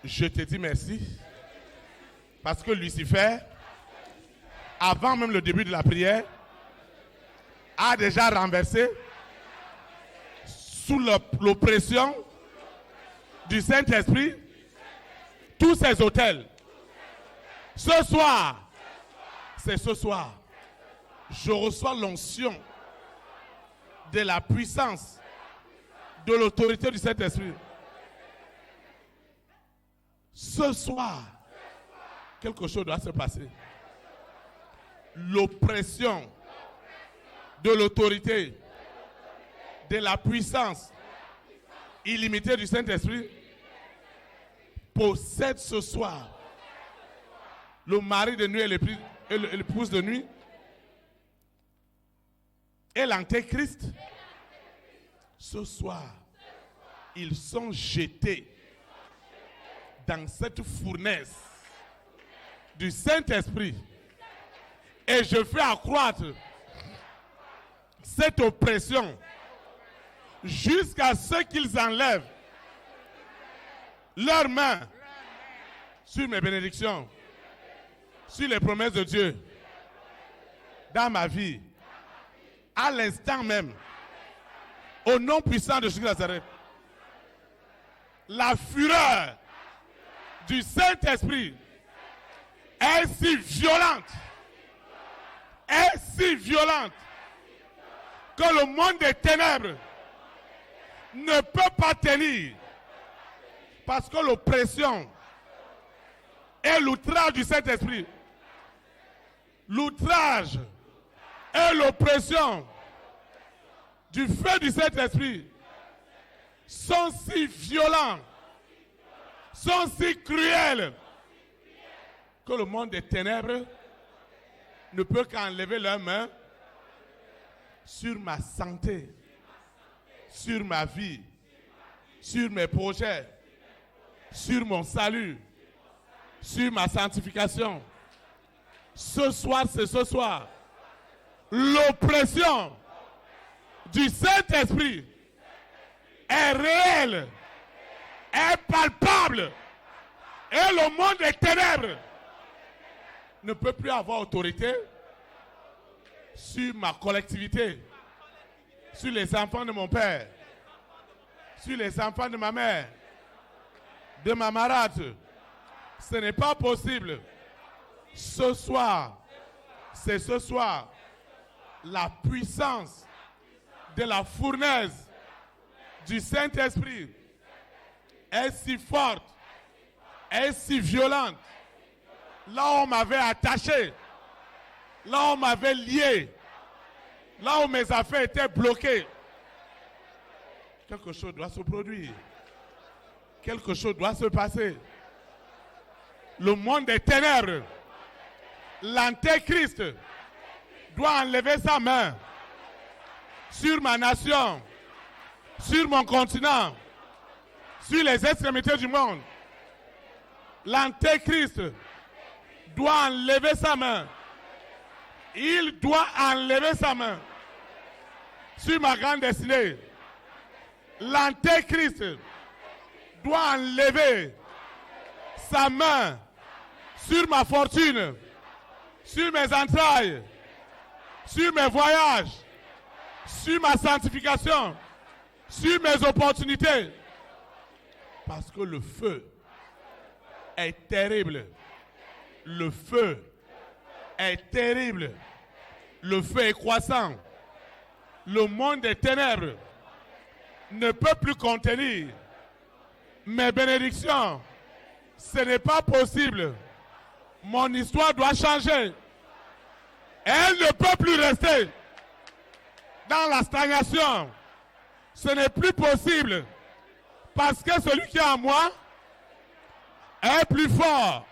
je te dis merci parce que Lucifer, avant même le début de la prière, a déjà renversé sous l'oppression du Saint-Esprit tous ces hôtels. Ce soir, c'est ce soir, je reçois l'onction de la puissance, de l'autorité du Saint-Esprit. Ce soir, quelque chose doit se passer. L'oppression de l'autorité de la puissance illimitée du Saint-Esprit possède ce soir le mari de nuit et l'épouse de nuit et l'antéchrist. Ce soir, ils sont jetés dans cette fournaise du Saint-Esprit et je fais accroître cette oppression jusqu'à ce qu'ils enlèvent leurs mains sur mes bénédictions, sur les promesses de Dieu dans ma vie, à l'instant même, au nom puissant de Jésus de Nazareth. La fureur du Saint-Esprit est si violente, que le monde des ténèbres ne peut pas tenir, parce que l'oppression et l'outrage du Saint-Esprit, l'outrage et l'oppression du feu du Saint-Esprit sont si violents, sont si cruels, que le monde des ténèbres ne peut qu'enlever leurs mains sur ma santé, sur ma vie, sur mes projets, sur mon salut, sur ma sanctification. Ce soir, c'est ce soir. L'oppression du Saint-Esprit est réelle, est palpable, et le monde des ténèbres ne peut plus avoir autorité sur ma collectivité, sur les enfants de mon père, sur les enfants de ma mère, de ma marâtre. Ce n'est pas possible. Ce soir, c'est ce soir, la puissance de la fournaise du Saint-Esprit est si forte, est si violente. Là où on m'avait attaché, là où on m'avait lié, là où mes affaires étaient bloquées, quelque chose doit se produire. Quelque chose doit se passer. Le monde des ténèbres, l'antéchrist, doit enlever sa main sur ma nation, sur mon continent, sur les extrémités du monde. L'antéchrist doit enlever sa main. Il doit enlever sa main sur ma grande destinée. L'antéchrist doit enlever sa main sur ma fortune, sur mes entrailles, sur mes voyages, sur ma sanctification, sur mes opportunités. Parce que le feu est terrible. Le feu est terrible. Le feu est croissant. Le monde des ténèbres ne peut plus contenir mes bénédictions. Ce n'est pas possible. Mon histoire doit changer. Elle ne peut plus rester dans la stagnation. Ce n'est plus possible. Parce que celui qui est en moi est plus fort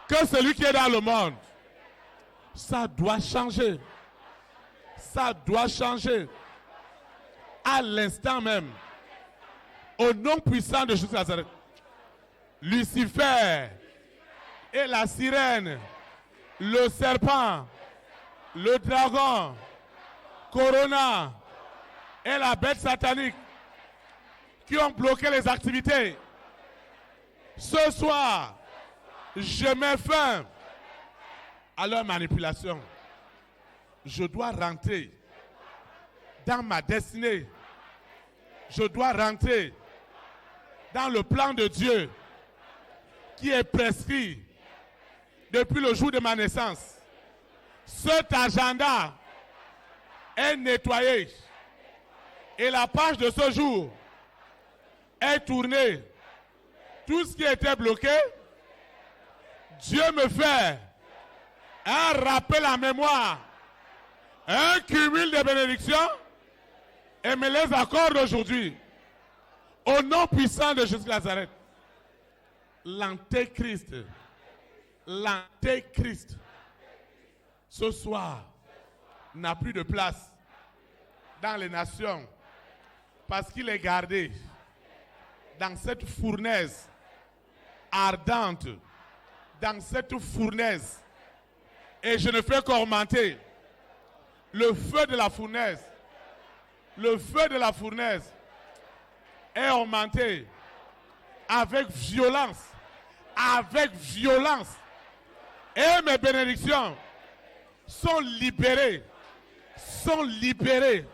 que celui qui est dans le monde. Ça doit changer. Ça doit changer. À l'instant même. Au nom puissant de Jésus de Nazareth. Lucifer et la sirène, le serpent, le dragon, Corona et la bête satanique qui ont bloqué les activités. Ce soir, je mets fin à leur manipulation. Je dois rentrer dans ma destinée. Je dois rentrer dans le plan de Dieu qui est prescrit depuis le jour de ma naissance. Cet agenda est nettoyé et la page de ce jour est tournée. Tout ce qui était bloqué, Dieu me fait un rappel à mémoire, un cumul de bénédictions et me les accorde aujourd'hui. Au nom puissant de Jésus de Nazareth. L'antéchrist. L'antéchrist. Ce soir n'a plus de place dans les nations parce qu'il est gardé dans cette fournaise ardente, dans cette fournaise. Et je ne fais qu'augmenter le feu de la fournaise. Le feu de la fournaise est augmenté avec violence. Avec violence. Et mes bénédictions sont libérées. Sont libérées.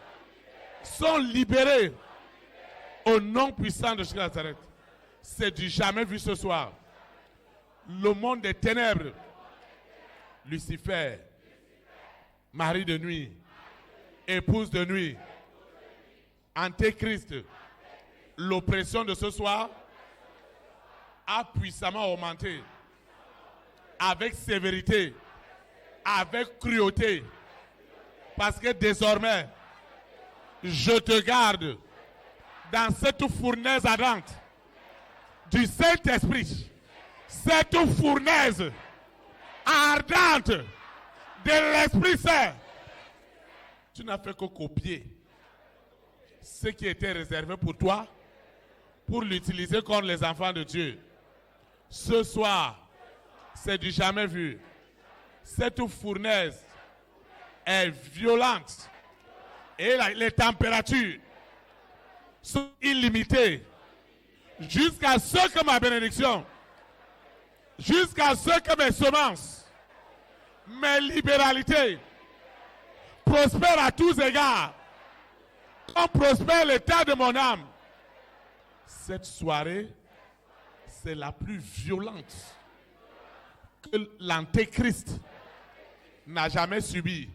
Sont libérées. Au nom puissant de Jésus de Nazareth. C'est du jamais vu ce soir. Le monde des ténèbres. Lucifer. Mari de nuit. Épouse de nuit. Antéchrist. L'oppression de ce soir a puissamment augmenté. Avec sévérité. Avec cruauté. Parce que désormais, je te garde dans cette fournaise ardente du Saint-Esprit. Cette fournaise ardente de l'Esprit Saint. Tu n'as fait que copier ce qui était réservé pour toi pour l'utiliser contre les enfants de Dieu. Ce soir, c'est du jamais vu. Cette fournaise est violente et les températures sont illimitées jusqu'à ce que ma bénédiction, jusqu'à ce que mes semences, mes libéralités prospèrent à tous égards, comme prospère l'état de mon âme. Cette soirée, c'est la plus violente que l'antéchrist n'a jamais subie.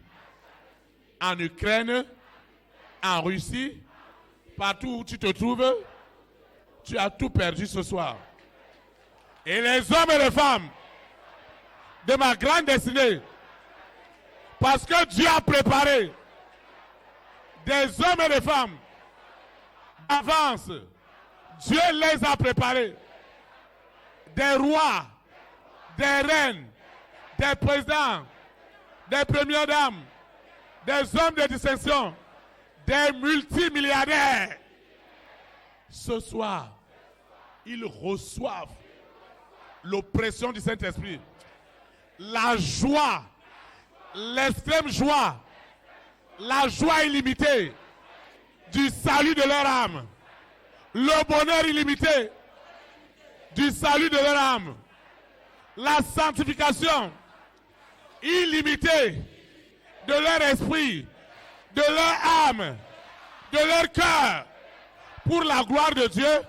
En Ukraine, en Russie, partout où tu te trouves, tu as tout perdu ce soir. Et les hommes et les femmes de ma grande destinée, parce que Dieu a préparé des hommes et des femmes d'avance, Dieu les a préparés, des rois, des reines, des présidents, des premières dames, des hommes de distinction, des multimilliardaires. Ce soir, ils reçoivent l'oppression du Saint-Esprit, la joie, l'extrême joie, la joie illimitée du salut de leur âme, le bonheur illimité du salut de leur âme, la sanctification illimitée de leur esprit, de leur âme, de leur cœur, pour la gloire de Dieu.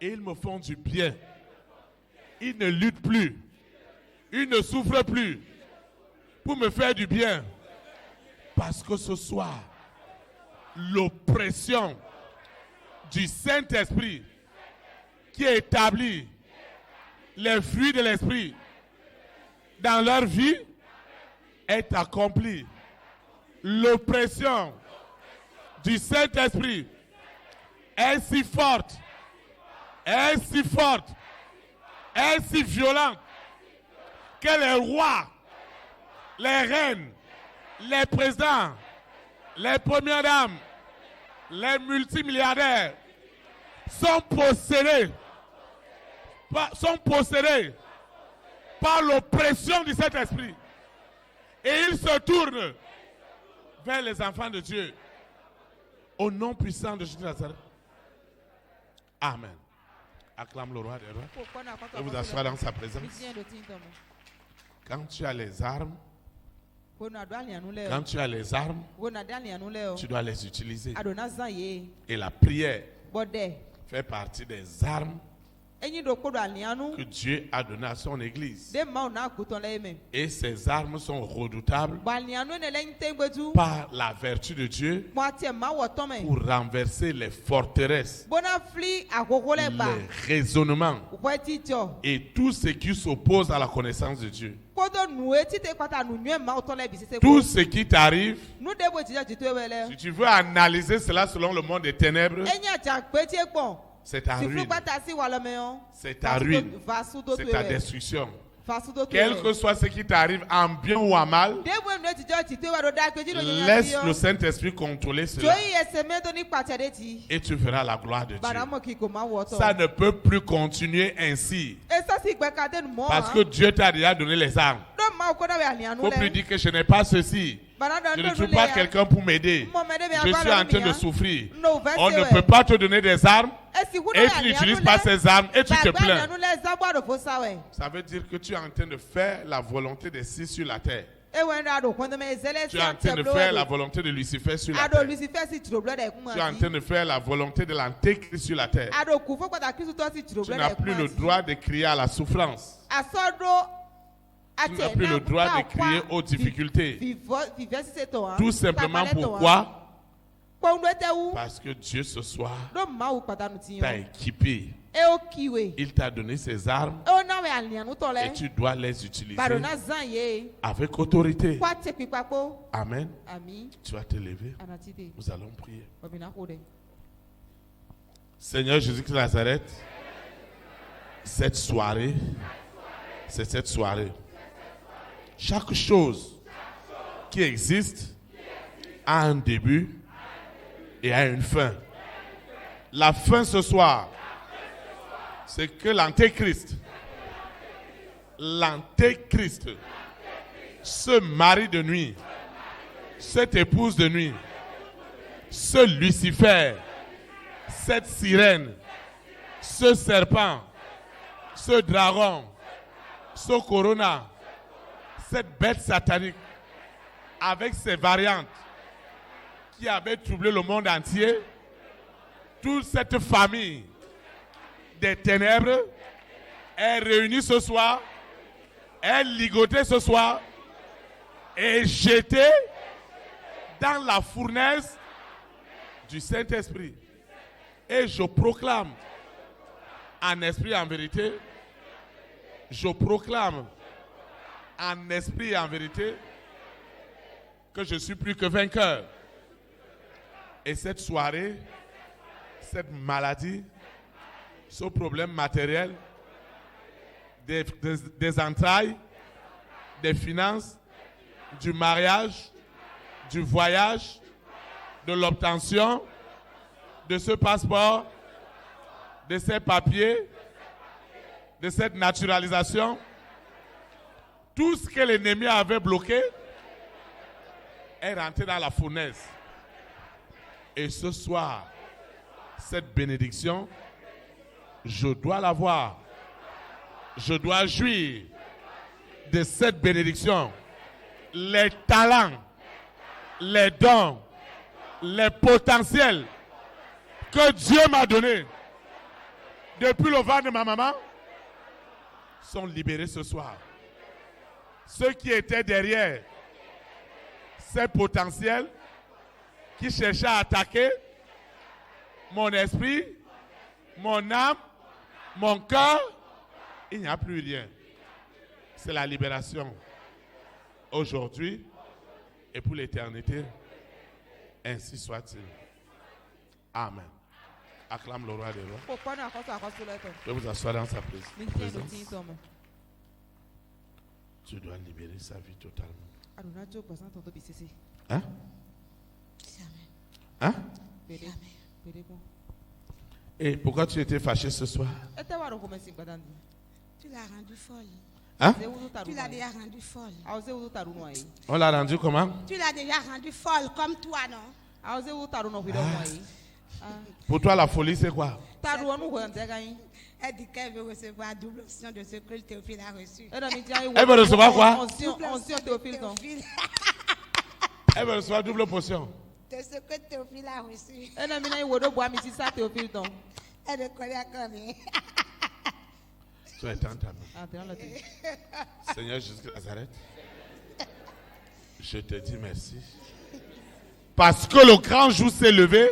Et ils me font du bien. Ils ne luttent plus. Ils ne souffrent plus pour me faire du bien. Parce que ce soir, l'oppression du Saint-Esprit qui établit les fruits de l'Esprit dans leur vie est accomplie. L'oppression du Saint-Esprit est si forte, est si forte, est si violente que les rois, les reines, les présidents, les premières dames, les multimilliardaires sont possédés par l'oppression du Saint-Esprit. Et ils se tournent vers les enfants de Dieu. Au nom puissant de Jésus de Nazareth. Amen. Acclame le roi des rois. Et vous asseoir dans sa présence. Quand tu as les armes, tu dois les utiliser. Et la prière fait partie des armes que Dieu a donné à son église. Et ces armes sont redoutables par la vertu de Dieu pour renverser les forteresses, les raisonnements et tout ce qui s'oppose à la connaissance de Dieu. Tout ce qui t'arrive, si tu veux analyser cela selon le monde des ténèbres, c'est ta ruine. C'est ta ruine. C'est ta destruction. Quel que soit ce qui t'arrive, en bien ou en mal, laisse le Saint-Esprit contrôler cela. Et tu verras la gloire de Dieu. Ça ne peut plus continuer ainsi. Parce que Dieu t'a déjà donné les armes. Il ne faut plus dire que je n'ai pas ceci. Je ne trouve pas quelqu'un pour m'aider. Je suis en train de souffrir. On ne peut pas te donner des armes et tu n'utilises pas ces armes et tu te plains. Ça veut dire que tu es en train de faire la volonté des cieux sur la terre. Tu es en train de faire la volonté de Lucifer sur la terre. Tu es en train de faire la volonté de l'antéchrist sur la terre. Tu n'as plus le droit de crier à la souffrance. Tu n'as plus le droit de crier aux difficultés. Tout simplement pourquoi? Parce que Dieu ce soir t'a équipé. Il t'a donné ses armes et tu dois les utiliser avec autorité. Amen. Tu vas te lever. Nous allons prier. Seigneur Jésus-Christ de Nazareth, cette soirée, c'est cette soirée. Chaque chose qui existe a un début et a une fin. La fin ce soir, c'est que l'antéchrist, ce mari de nuit, cette épouse de nuit, ce Lucifer, cette sirène, ce serpent, ce dragon, ce corona, cette bête satanique, avec ses variantes qui avaient troublé le monde entier, toute cette famille des ténèbres est réunie ce soir, est ligotée ce soir et jetée dans la fournaise du Saint-Esprit. Et je proclame, en esprit et en vérité, je proclame en esprit et en vérité que je suis plus que vainqueur. Et cette soirée, cette maladie, ce problème matériel, des entrailles, des finances, du mariage, du voyage, de l'obtention, de ce passeport, de ces papiers, de cette naturalisation, tout ce que l'ennemi avait bloqué est rentré dans la fournaise. Et ce soir, cette bénédiction, je dois l'avoir. Je dois jouir de cette bénédiction. Les talents, les dons, les potentiels que Dieu m'a donnés depuis le ventre de ma maman sont libérés ce soir. Ceux qui étaient derrière ces potentiels, qui cherchaient à attaquer mon esprit, mon âme, mon cœur, il n'y a plus rien. C'est la libération. Aujourd'hui et pour l'éternité, ainsi soit-il. Amen. Acclame le roi des rois. Je vous asseoir dans sa présence. Tu dois libérer sa vie totalement. Hein? Hein? Et pourquoi tu étais fâché ce soir? Tu l'as rendu folle. Hein? Tu l'as déjà rendu folle. On l'a rendu comment? Tu l'as déjà rendu folle comme toi, non? Pour toi, la folie, c'est quoi? Elle dit qu'elle veut recevoir double option de ce que le Théophile a reçu. Elle veut recevoir quoi? Elle veut recevoir double potion. De ce que Théophile a reçu. Elle ne connaît encore rien. Tu es ta main. Seigneur Jésus de Nazareth, je te dis merci. Parce que le grand jour s'est levé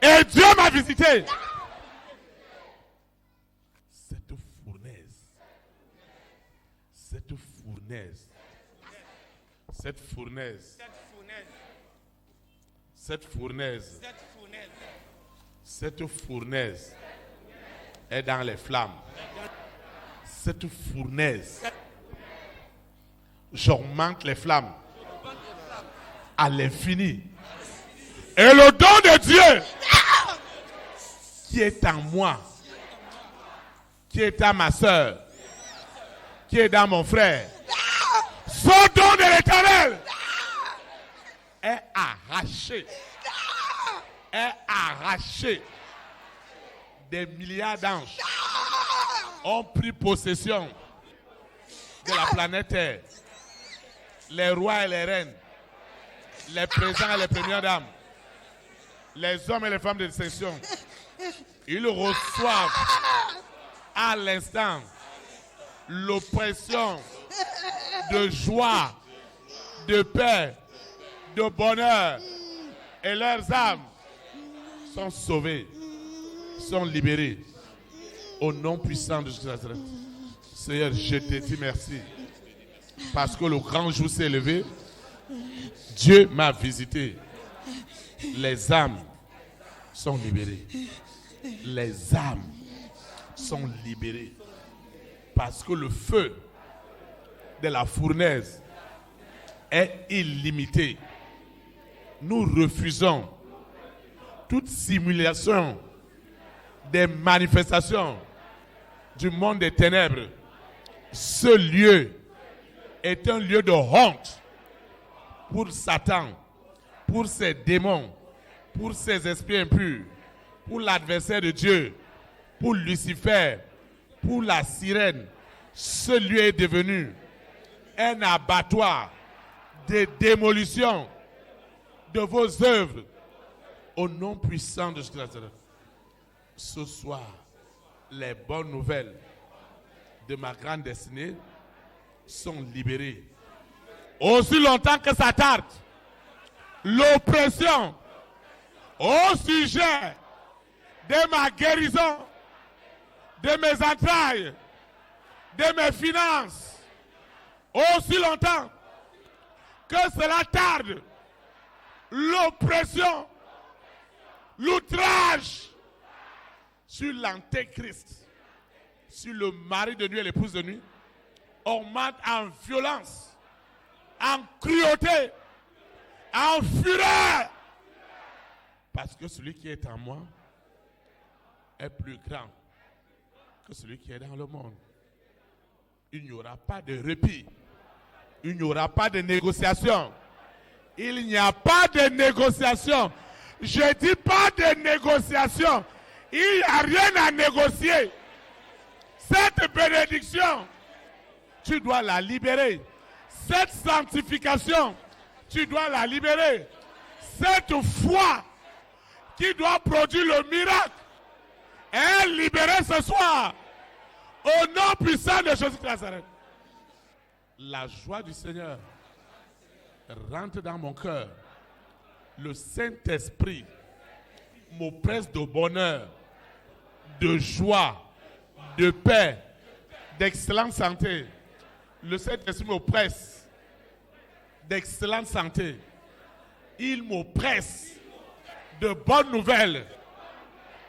et Dieu m'a visité. fournaise. Cette fournaise. Cette fournaise. Cette fournaise est dans les flammes. Cette fournaise, j'augmente les flammes à l'infini. Et le don de Dieu qui est en moi, qui est dans ma soeur, qui est dans mon frère, son don de l'Éternel est arraché. Est arraché. Des milliards d'anges ont pris possession de la planète Terre. Les rois et les reines, les présidents et les premières dames, les hommes et les femmes de distinction, ils reçoivent à l'instant l'oppression de joie, de paix, de bonheur, et leurs âmes sont sauvées, sont libérées au nom puissant de Jésus-Christ. Seigneur, je te dis merci parce que le grand jour s'est levé. Dieu m'a visité. Les âmes sont libérées. Les âmes sont libérées parce que le feu de la fournaise est illimité. Nous refusons toute simulation des manifestations du monde des ténèbres. Ce lieu est un lieu de honte pour Satan, pour ses démons, pour ses esprits impurs, pour l'adversaire de Dieu, pour Lucifer, pour la sirène. Ce lieu est devenu un abattoir de démolition de vos œuvres au nom puissant de Jésus-Christ. Ce soir, les bonnes nouvelles de ma grande destinée sont libérées. Aussi longtemps que ça tarde, l'oppression au sujet de ma guérison, de mes entrailles, de mes finances, aussi longtemps que cela tarde, l'oppression, l'outrage sur l'antéchrist, sur le mari de nuit et l'épouse de nuit, augmente en violence, en cruauté, en fureur. Parce que celui qui est en moi est plus grand que celui qui est dans le monde. Il n'y aura pas de répit. Il n'y aura pas de négociation. Il n'y a pas de négociation. Je ne dis pas de négociation. Il n'y a rien à négocier. Cette bénédiction, tu dois la libérer. Cette sanctification, tu dois la libérer. Cette foi qui doit produire le miracle est libérée ce soir. Au nom puissant de Jésus-Christ. La joie du Seigneur rentre dans mon cœur. Le Saint-Esprit m'oppresse de bonheur, de joie, de paix, d'excellente santé. Le Saint-Esprit m'oppresse d'excellente santé. Il m'oppresse de bonnes nouvelles.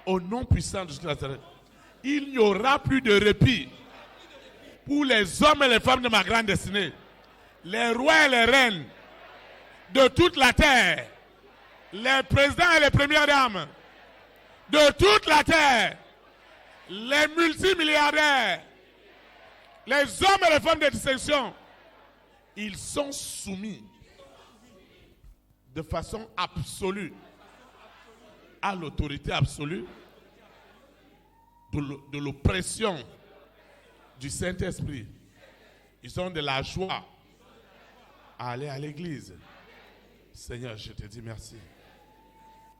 Au nom puissant de Jésus-Christ. Il n'y aura plus de répit pour les hommes et les femmes de ma grande destinée. Les rois et les reines de toute la terre, les présidents et les premières dames de toute la terre, les multimilliardaires, les hommes et les femmes de distinction, ils sont soumis de façon absolue à l'autorité absolue de l'oppression du Saint-Esprit. Ils ont de la joie à aller à l'église. Seigneur, je te dis merci.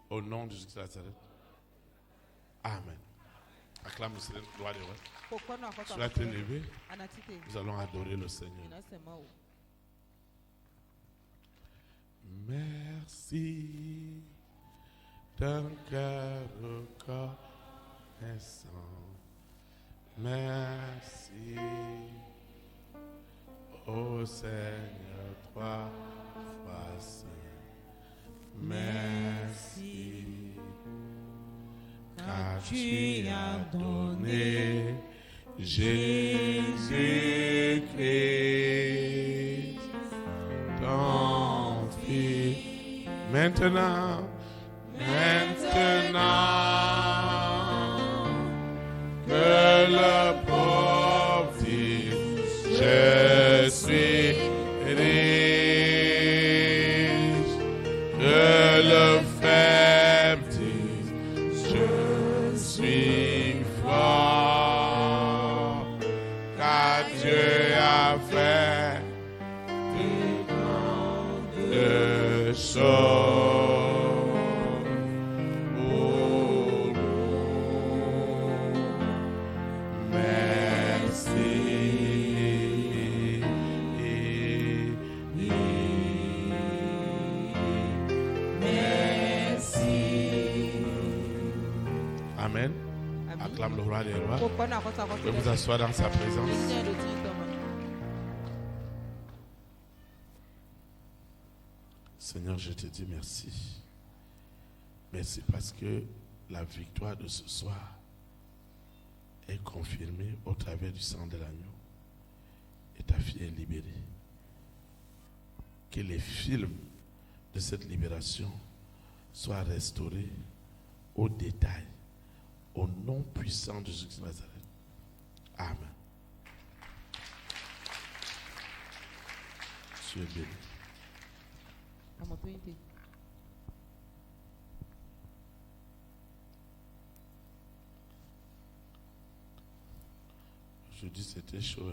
Au nom de Jésus-Christ. Amen. Acclame le Seigneur, gloire de Dieu. Sois élevé. Nous allons adorer le Seigneur. Merci d'un cœur reconnaissant. Merci. Ô Seigneur, toi, voici. Merci, car tu as donné Jésus-Christ, ton Fils. Maintenant, que le pauvre dit, je suis riche, que le faible dit, je suis fort, car Dieu a fait de grandes choses. Acclame le roi des rois. Vous pouvez vous asseoir dans sa présence. Seigneur, je te dis merci. Merci parce que la victoire de ce soir est confirmée au travers du sang de l'agneau. Et ta fille est libérée. Que les films de cette libération soient restaurés au détail. Au nom puissant de Jésus de Nazareth. Amen. Tu es béni. Je dis c'était chaud.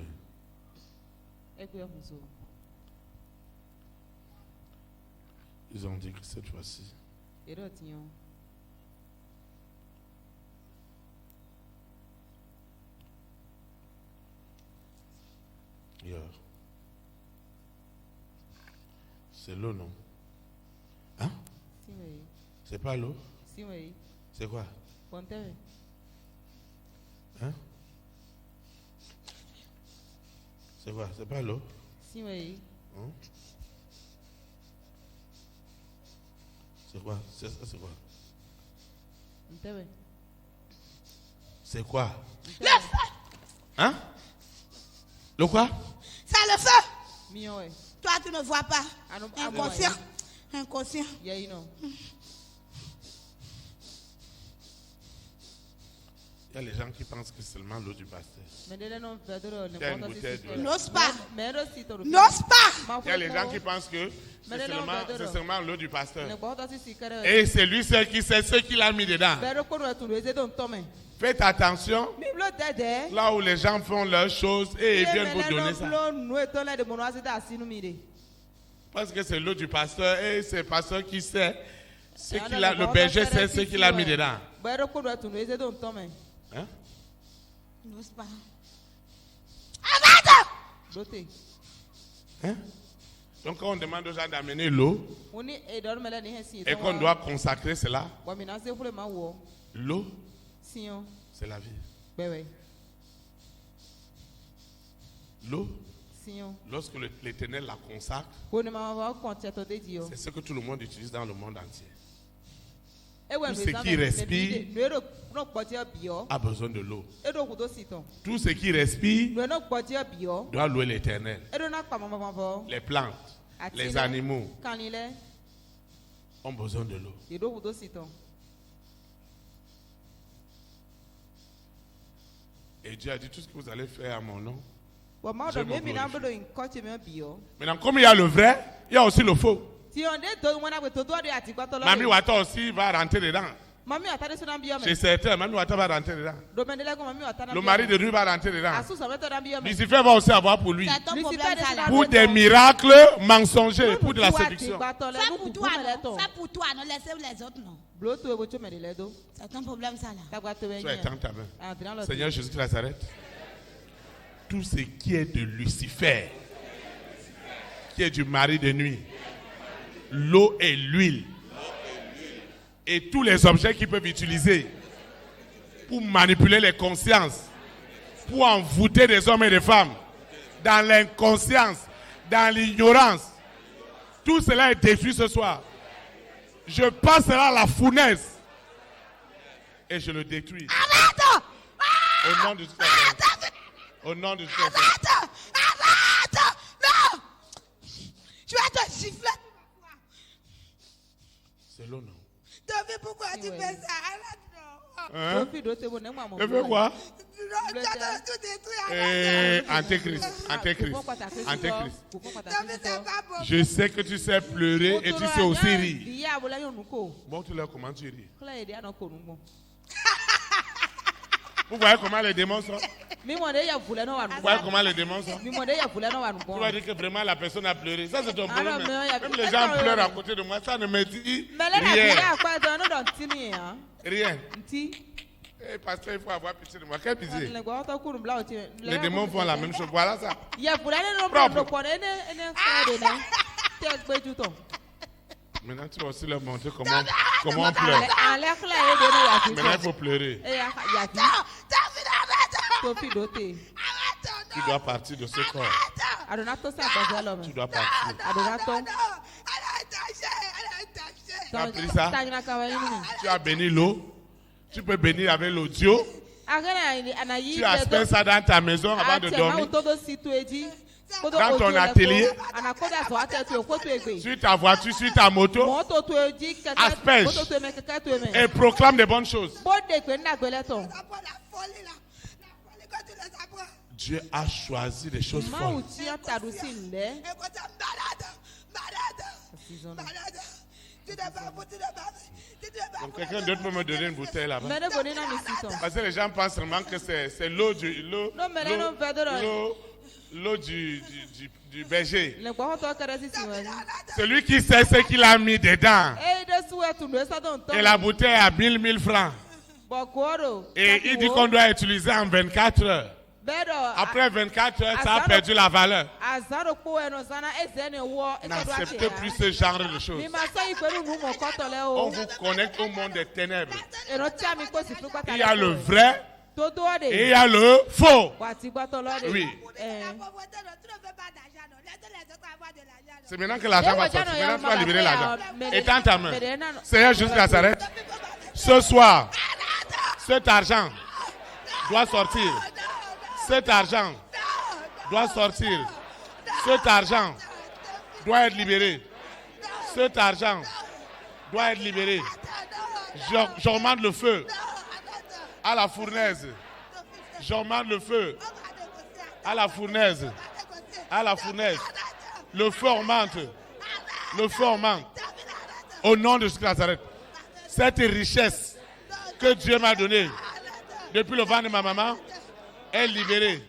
Ils ont dit que cette fois-ci. C'est l'eau, non? Hein? C'est pas l'eau? C'est quoi? Hein? C'est quoi? C'est pas l'eau? Hein? C'est quoi? C'est ça, c'est quoi? C'est quoi? Le feu! Hein? Le quoi? C'est le feu! Toi, tu ne vois pas. Inconscient. Inconscient. Il y a les gens qui pensent que c'est seulement l'eau du pasteur. N'ose pas. N'ose pas. Il y a les gens qui pensent que c'est seulement l'eau du pasteur. Et c'est lui seul qui sait ce qu'il a mis dedans. Faites attention là où les gens font leurs choses et ils viennent vous donner ça. Parce que c'est l'eau du pasteur et c'est le pasteur qui sait ce qu'il a, le berger sait ce qu'il a mis dedans. Hein? N'ose pas. Hein? Donc quand on demande aux gens d'amener l'eau et qu'on doit consacrer cela, l'eau, c'est la vie. L'eau, lorsque l'Éternel la consacre, c'est ce que tout le monde utilise dans le monde entier. Tout ce qui respire a besoin de l'eau. Tout ce qui respire doit louer l'Éternel. Les plantes, les animaux ont besoin de l'eau. Et Dieu a dit tout ce que vous allez faire à mon nom. Je me glorifie. Maintenant, comme il y a le vrai, il y a aussi le faux. Mamie Wata aussi va rentrer dedans. C'est certain, Mamie Wata va rentrer dedans. Le mari de lui va rentrer dedans. Lucifer va aussi avoir pour lui. Pour des miracles mensongers, pour de la séduction. Ça pour toi, non laissez les autres, non. C'est ton problème, ça là. Sois éteint ta main. Seigneur Jésus de Nazareth, tout ce qui est de Lucifer, qui est du mari de nuit, l'eau et l'huile, et tous les objets qu'ils peuvent utiliser pour manipuler les consciences, pour envoûter des hommes et des femmes, dans l'inconscience, dans l'ignorance. Tout cela est détruit ce soir. Je passerai à la fournaise et je le détruis. Arrête! Au nom de Jésus. Au nom de Jésus. Arrête! Arrête! Non! Je vais te gifler. C'est l'eau, non? David, pourquoi tu fais ça? Arrête, non. Hein? Tu fais quoi? Antéchrist. Je sais que tu sais pleurer et tu sais aussi rire. Montre-leur comment tu ris. Vous voyez comment les démons sont? Vous voyez comment les démons sont? Tu vas dire que vraiment la personne a pleuré. Ça, c'est ton problème. Même les gens pleurent à côté de moi. Ça ne me dit rien. Rien. Hey, pasteur, il faut avoir pitié de moi. Quelle pitié? Les démons font la même chose. Voilà ça. Propre. Maintenant, tu vas aussi leur montrer comment on pleure. Maintenant, il faut pleurer. Tu dois partir de ce corps. Tu dois partir. Tu as pris ça? Tu as béni l'eau? Tu peux bénir avec l'audio. Tu aspectes ça dans ta maison avant de dormir. Dans ton atelier, sur ta voiture, sur ta moto, asperge et proclame des bonnes choses. Dieu a choisi des choses folles. Donc quelqu'un d'autre peut me donner une bouteille là-bas. Parce que les gens pensent seulement que c'est l'eau du berger. Celui qui sait ce qu'il a mis dedans. Et la bouteille à 1000 francs. Et il dit qu'on doit utiliser en 24 heures. Après 24 heures, ça a perdu la valeur. N'acceptez plus ce genre de choses. On vous connecte au monde des ténèbres. Il y a le vrai et il y a le faux. Oui. C'est maintenant que l'argent va sortir. Maintenant, tu vas libérer l'argent. Étends ta main. Seigneur Jésus Nazareth, ce soir, cet argent doit sortir. Cet argent doit sortir. Cet argent doit être libéré. Cet argent doit être libéré. J'augmente le feu à la fournaise. J'augmente le feu à la fournaise. À la fournaise. Le feu augmente. Le feu augmente. Au nom de Jésus Nazareth. Cette richesse que Dieu m'a donnée depuis le ventre de ma maman est libérée.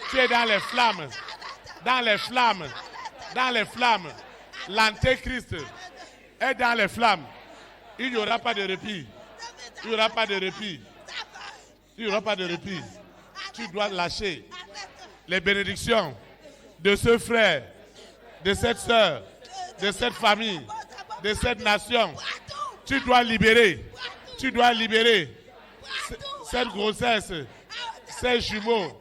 Tu es dans les flammes. Dans les flammes. Dans les flammes. L'antéchrist est dans les flammes. Il n'y aura pas de répit. Il n'y aura pas de répit. Il n'y aura pas de répit. Tu dois lâcher les bénédictions de ce frère, de cette soeur, de cette famille, de cette nation. Tu dois libérer. Tu dois libérer cette grossesse, ces jumeaux,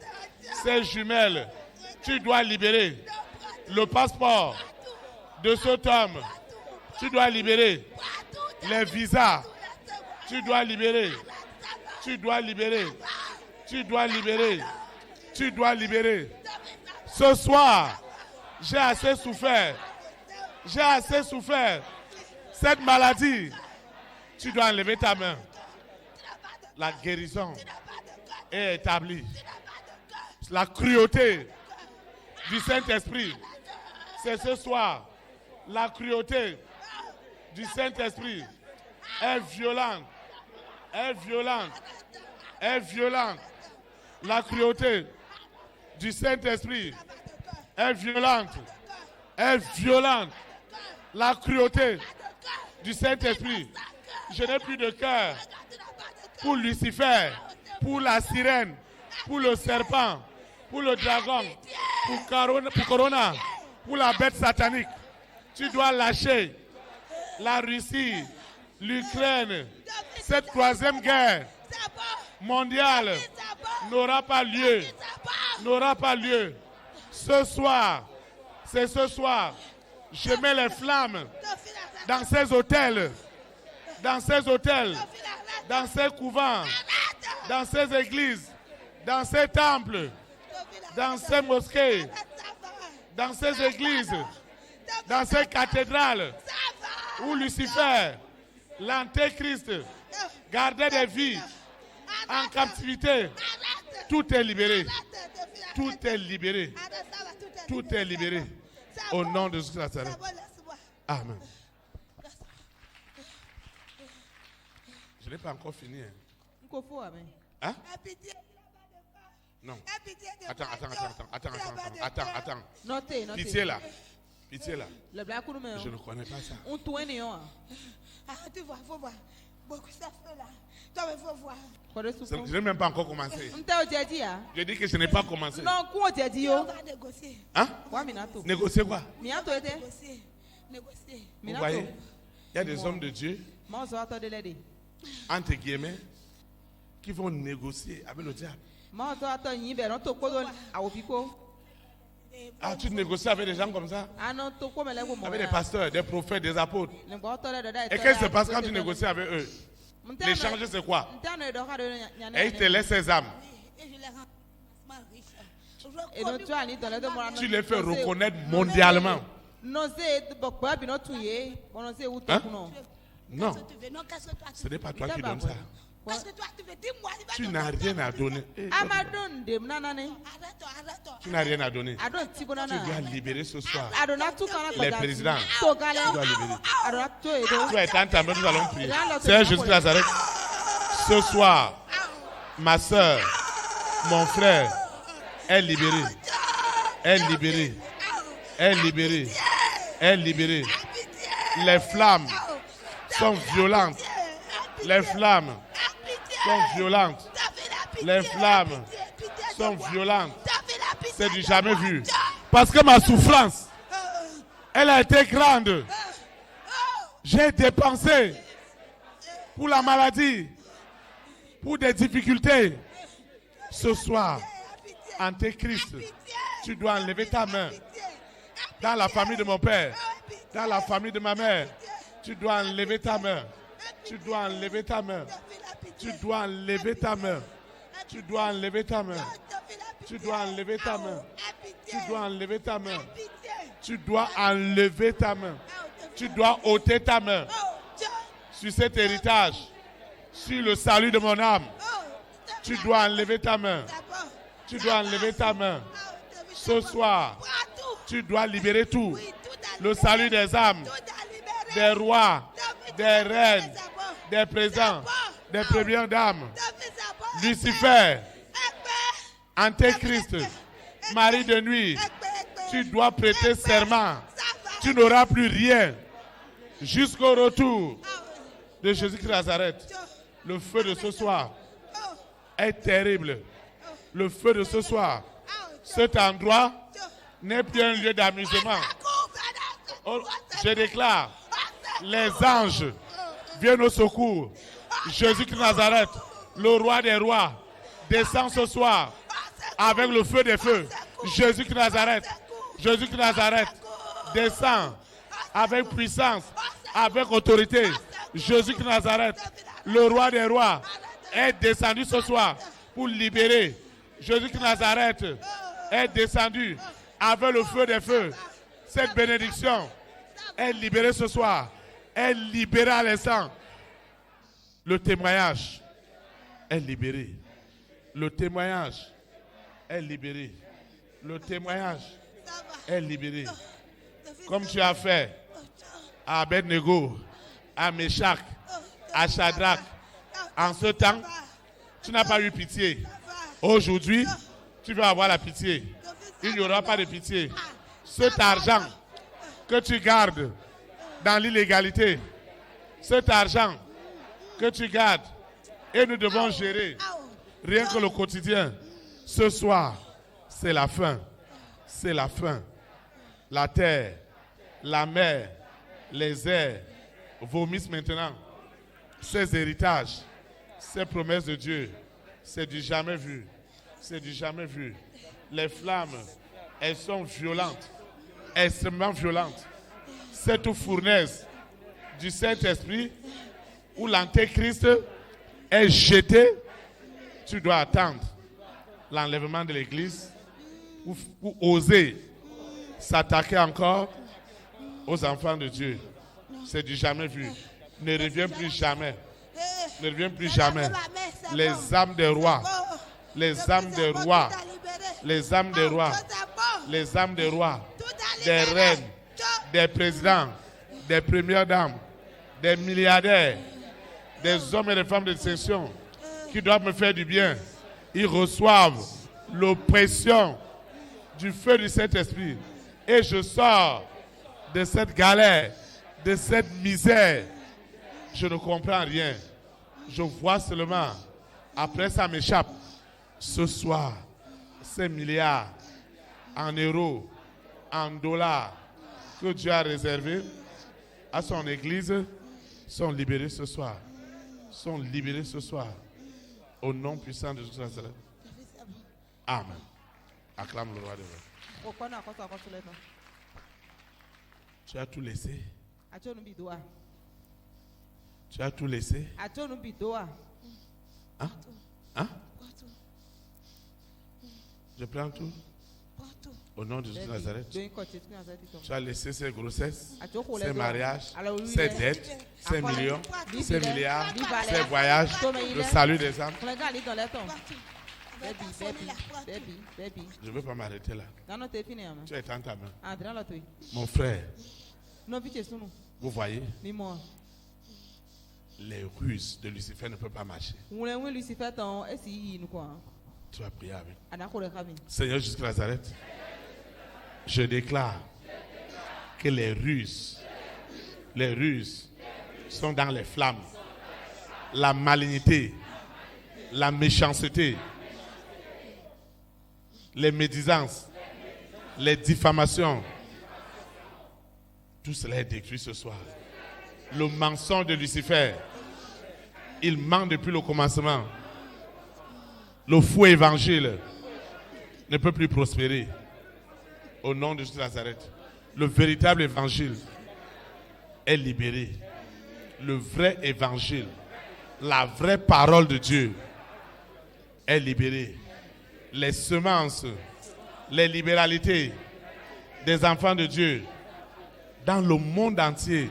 ces jumelles. Tu dois libérer le passeport de cet homme. Tu dois libérer les visas. Tu dois libérer. Tu dois libérer. Tu dois libérer. Tu dois libérer. Ce soir, j'ai assez souffert. J'ai assez souffert. Cette maladie, tu dois enlever ta main. La guérison est établie. La cruauté du Saint-Esprit, c'est ce soir. La cruauté du Saint-Esprit est violente. Est violente. Est violente. La cruauté du Saint-Esprit est violente. Est violente. La cruauté du Saint-Esprit. Je n'ai plus de cœur pour Lucifer, pour la sirène, pour le serpent, pour le dragon, pour Corona, pour la bête satanique. Tu dois lâcher la Russie, l'Ukraine. Cette troisième guerre mondiale n'aura pas lieu. N'aura pas lieu. Ce soir, c'est ce soir, je mets les flammes dans ces hôtels, dans ces hôtels, dans ces couvents, dans ces églises, dans ces temples, dans ces mosquées, dans ces églises, dans ces cathédrales où Lucifer, l'antéchrist, gardait des vies en captivité. Tout est libéré. Tout est libéré. Tout est libéré. Au nom de Jésus Nazareth. Amen. Je n'ai pas encore fini. Hein? Non. Attends. Notez. Pitié là. Je ne connais pas ça. Tu vois, faut voir. Beaucoup ça fait là. Toi, il faut voir. Je n'ai même pas encore commencé. Je dis que je n'ai pas commencé. Non, quoi tu as dit? On va négocier. Hein? Négocier quoi? Négocier. Vous voyez, il y a des hommes de Dieu, entre guillemets, qui vont négocier avec le diable. Ah, tu négocies avec des gens comme ça? Avec des pasteurs, des prophètes, des apôtres. Et qu'est-ce qui se passe quand tu négocies avec eux? L'échange, c'est quoi? Et ils te laissent ses âmes. Tu les fais reconnaître mondialement. Hein? Non. Ce n'est pas toi qui donnes ça. Tu n'as rien à donner. Tu n'as rien à donner. Tu dois libérer ce soir les présidents. Tu dois libérer. Tu es en train de nous allons prier. Seigneur Jésus de Nazareth, ce soir, ma soeur, mon frère est libéré. Est libéré. Est libéré. Est libéré. Les flammes sont violentes. Les flammes sont violentes. Les flammes sont violentes. C'est du jamais vu. Parce que ma souffrance, elle a été grande. J'ai dépensé pour la maladie, pour des difficultés. Ce soir, Antéchrist, tu dois enlever ta main. Dans la famille de mon père, dans la famille de ma mère, tu dois enlever ta main. Tu dois enlever ta main. Tu dois enlever ta main. Tu dois enlever ta main. Tu dois enlever ta main. Tu dois enlever ta main. Tu dois enlever ta main. Tu dois ôter ta main sur cet héritage, sur le salut de mon âme. Tu dois enlever ta main. Tu dois enlever ta main. Ce soir, tu dois libérer tout. Le salut des âmes, des rois, des reines, des présents, des premières dames. Lucifer, Antéchrist, mari de nuit, tu dois prêter serment. Tu n'auras plus rien jusqu'au retour de Jésus-Christ de Nazareth. Le feu de ce soir est terrible. Le feu de ce soir, cet endroit n'est plus un lieu d'amusement. Oh, je déclare, les anges viennent au secours. Jésus-Christ de Nazareth, le roi des rois, descend ce soir avec le feu des feux. Jésus-Christ de Nazareth, Jésus-Christ de Nazareth, descend avec puissance, avec autorité. Jésus-Christ de Nazareth, le roi des rois, est descendu ce soir pour libérer. Jésus-Christ de Nazareth est descendu avec le feu des feux. Cette bénédiction est libérée ce soir. Est libérée à l'instant. Le témoignage est libéré. Le témoignage est libéré. Le témoignage est libéré. Comme tu as fait à Abednego, à Meshach, à Shadrach. En ce temps, tu n'as pas eu pitié. Aujourd'hui, tu vas avoir la pitié. Il n'y aura pas de pitié. Cet argent que tu gardes dans l'illégalité, cet argent que tu gardes et nous devons gérer rien que le quotidien, ce soir, c'est la fin. C'est la fin. La terre, la mer, les airs vomissent maintenant ces héritages, ces promesses de Dieu. C'est du jamais vu. C'est du jamais vu. Les flammes Elles sont violentes, extrêmement violentes. Cette fournaise du Saint-Esprit où l'antéchrist est jeté, tu dois attendre l'enlèvement de l'église pour oser s'attaquer encore aux enfants de Dieu. C'est du jamais vu. Ne reviens plus jamais. Ne reviens plus jamais. Les âmes des rois, les âmes des rois, les âmes des rois, les âmes des rois, des reines, des présidents, des premières dames, des milliardaires, des hommes et des femmes de distinction qui doivent me faire du bien. Ils reçoivent l'oppression du feu du Saint-Esprit. Et je sors de cette galère, de cette misère. Je ne comprends rien. Je vois seulement, après ça m'échappe. Ce soir, ces milliards en euros, en dollars que Dieu a réservés à son église sont libérés ce soir. Sont libérés ce soir. Au nom puissant de Jésus. Amen. Acclame le roi de Dieu. Tu as tout laissé. Tu as tout laissé. Hein? Hein? Je prends tout. Au nom de Jésus de Nazareth. Tu as laissé ces grossesses, ces mariages, ces dettes, ces millions, ces milliards, ces voyages, le salut des âmes. Je ne veux pas m'arrêter là. Tu es dans ta main. Mon frère, vous voyez, les ruses de Lucifer ne peuvent pas marcher. Tu vas prier avec. Seigneur Jésus de Nazareth, je déclare que les ruses sont dans les flammes. La malignité, la méchanceté, les médisances, les diffamations, tout cela est détruit ce soir. Le mensonge de Lucifer, il ment depuis le commencement. Le faux évangile ne peut plus prospérer. Au nom de Jésus de Nazareth, le véritable évangile est libéré. Le vrai évangile, la vraie parole de Dieu est libérée. Les semences, les libéralités des enfants de Dieu dans le monde entier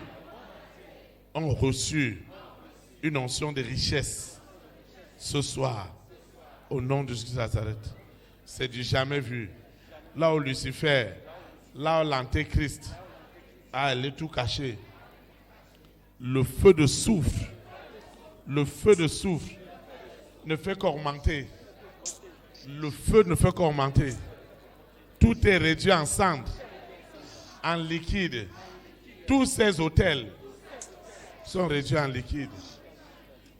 ont reçu une onction de richesse ce soir. Au nom de Jésus de Nazareth, c'est du jamais vu. Là où Lucifer, là où l'antéchrist a tout caché, le feu de soufre ne fait qu'augmenter. Le feu ne fait qu'augmenter. Tout est réduit en cendres, en liquide. Tous ces hôtels sont réduits en liquide.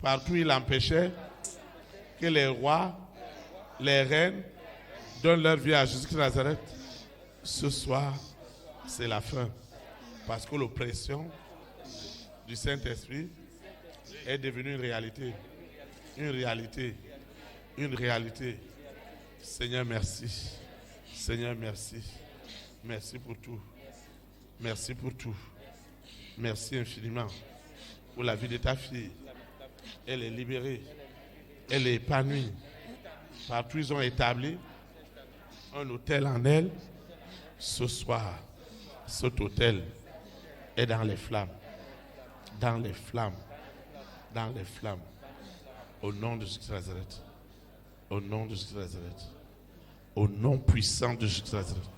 Partout il empêchait que les rois, les reines donnent leur vie à Jésus de Nazareth. Ce soir, c'est la fin. Parce que l'oppression du Saint-Esprit est devenue une réalité. Une réalité. Une réalité. Seigneur, merci. Seigneur, merci. Merci pour tout. Merci pour tout. Merci infiniment pour la vie de ta fille. Elle est libérée. Elle est épanouie. Partout ils ont établi un hôtel en elle. Ce soir, cet hôtel est dans les flammes. Dans les flammes. Dans les flammes. Au nom de Jésus de Nazareth. Au nom de Jésus de Nazareth. Au nom puissant de Jésus de Nazareth.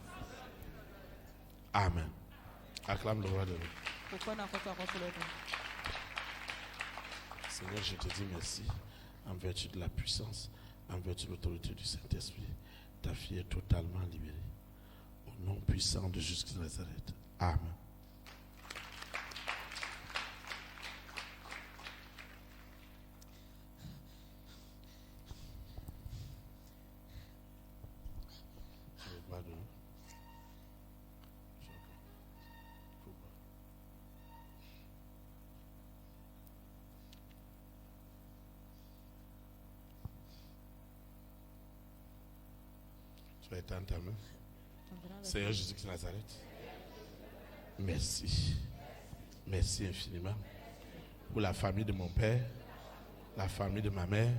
Amen. Acclame le roi de Dieu. Seigneur, je te dis merci en vertu de la puissance, en vertu de l'autorité du Saint-Esprit. Ta fille est totalement libérée. Au nom puissant de Jésus de Nazareth. Amen. Tu vas étendre ta main. Seigneur Jésus-Christ de Nazareth, merci. Merci infiniment pour la famille de mon père, la famille de ma mère,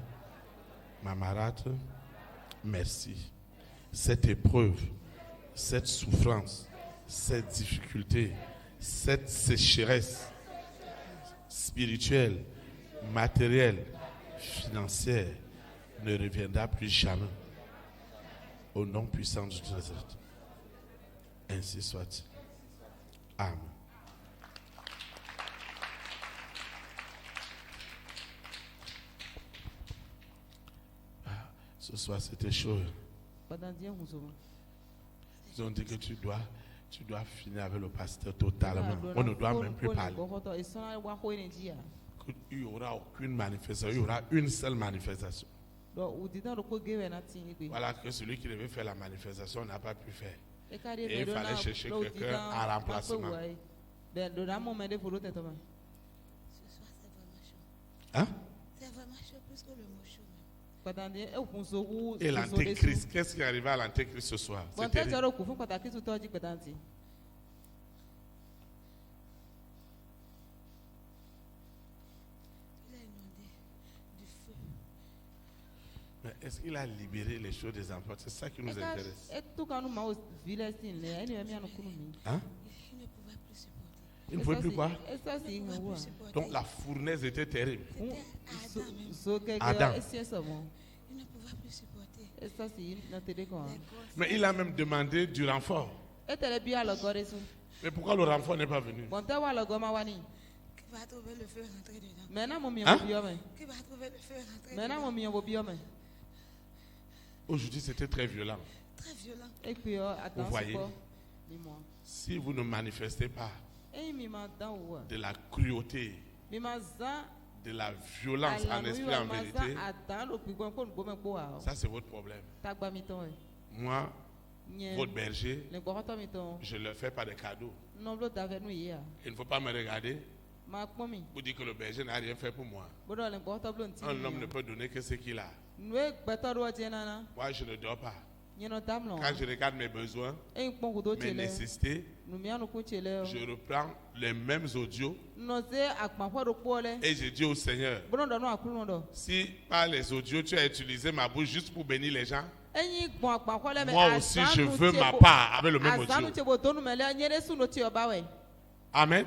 ma marâtre. Merci. Cette épreuve, cette souffrance, cette difficulté, cette sécheresse spirituelle, matérielle, financière ne reviendra plus jamais. Au nom puissant de Jésus. Ainsi soit-il. Amen. Ce soir, c'était chaud. Ils ont dit que tu dois finir avec le pasteur totalement. On ne doit même plus parler. Il n'y aura aucune manifestation. Il y aura une seule manifestation. Voilà que celui qui devait faire la manifestation n'a pas pu faire. Et il fallait chercher quelqu'un en remplacement. Ce soir, c'est vraiment chaud. Hein? C'est vraiment chaud plus que le mot chaud. Et l'antéchrist, qu'est-ce qui est arrivé à l'antéchrist ce soir? C'est terrible. Mais est-ce qu'il a libéré les choses des enfants? C'est ça qui nous intéresse. Hein? Il ne pouvait plus quoi? Donc la fournaise était terrible. Adam. Il ne pouvait plus supporter. Mais il a même demandé du renfort. Mais pourquoi le renfort n'est pas venu? Qui va trouver le feu rentrer dedans? Hein? Qui va trouver le feu rentrer dedans? Aujourd'hui, c'était très violent. Très violent. Vous voyez, si vous ne manifestez pas de la cruauté, de la violence en esprit en vérité, ça c'est votre problème. Moi, votre berger, je ne leur fais pas de cadeaux. Il ne faut pas me regarder pour dire que le berger n'a rien fait pour moi. Un homme ne peut donner que ce qu'il a. Moi, je ne dors pas. Quand je regarde mes besoins, mes nécessités, je reprends les mêmes audios et je dis au Seigneur, si par les audios tu as utilisé ma bouche juste pour bénir les gens, moi aussi je veux ma part avec le même audio. Amen.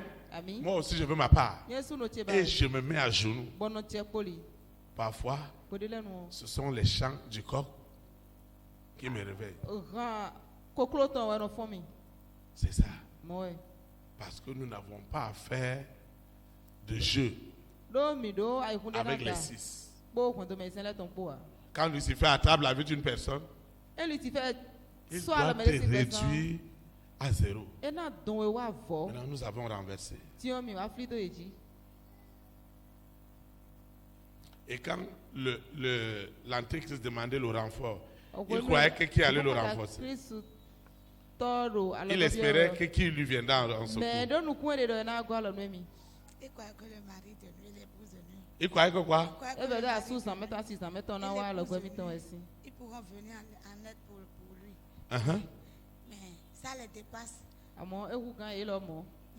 Moi aussi je veux ma part. Et je me mets à genoux. Parfois, ce sont les chants du coq qui me réveillent. C'est ça. Parce que nous n'avons pas à faire de jeu avec les six. Quand Lucifer attrape la vie d'une personne, il doit te réduire à zéro. Maintenant, nous avons renversé. Et quand l'antéchrist demandait le renfort, il croyait que qui allait le renforcer. Il espérait que qui lui viendra en secours. Il croyait que le mari de lui, l'épouse de lui. Il croyait que quoi? Ils pourront venir en aide pour lui. Mais ça les dépasse.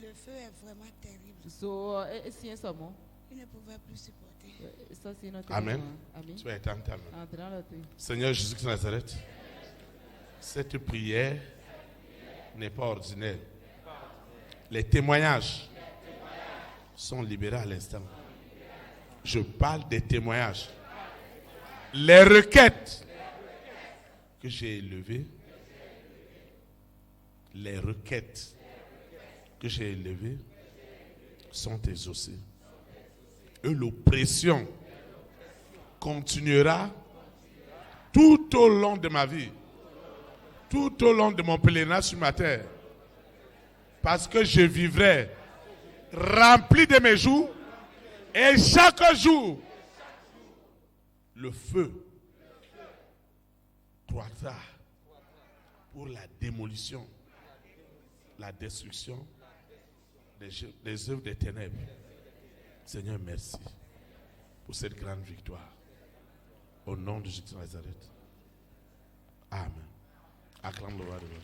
Le feu est vraiment terrible. Il ne pouvait plus supporter. Amen. Tu es éteint ta main. Seigneur Jésus-Christ de Nazareth, cette prière n'est pas ordinaire. Les témoignages sont libérés à l'instant. Je parle des témoignages. Les requêtes que j'ai élevées, les requêtes que j'ai élevées sont exaucées. Et l'oppression continuera tout au long de ma vie, tout au long de mon pèlerinage sur ma terre, parce que je vivrai rempli de mes jours, et chaque jour, le feu croîtra pour la démolition, la destruction des œuvres des ténèbres. Seigneur, merci pour cette grande victoire. Au nom de Jésus de Nazareth. Amen. Acclame le roi de gloire.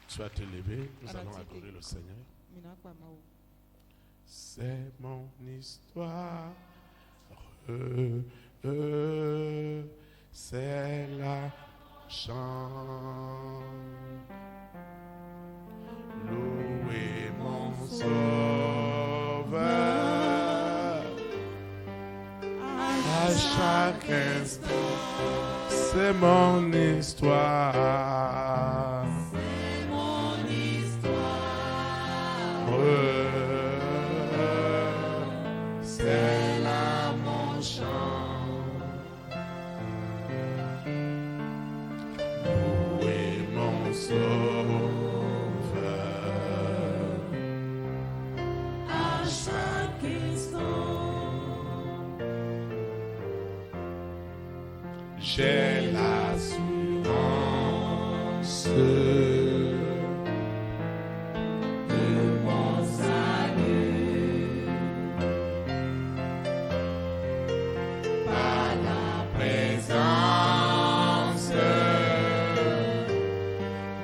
Tu vas te lever, nous allons adorer le Seigneur. C'est mon histoire, c'est la chant. Louez mon Sauveur à chaque instant. C'est mon histoire. C'est mon histoire. C'est là mon chant. Louez mon Sauveur à chaque instant. J'ai l'assurance de mon salut par la présence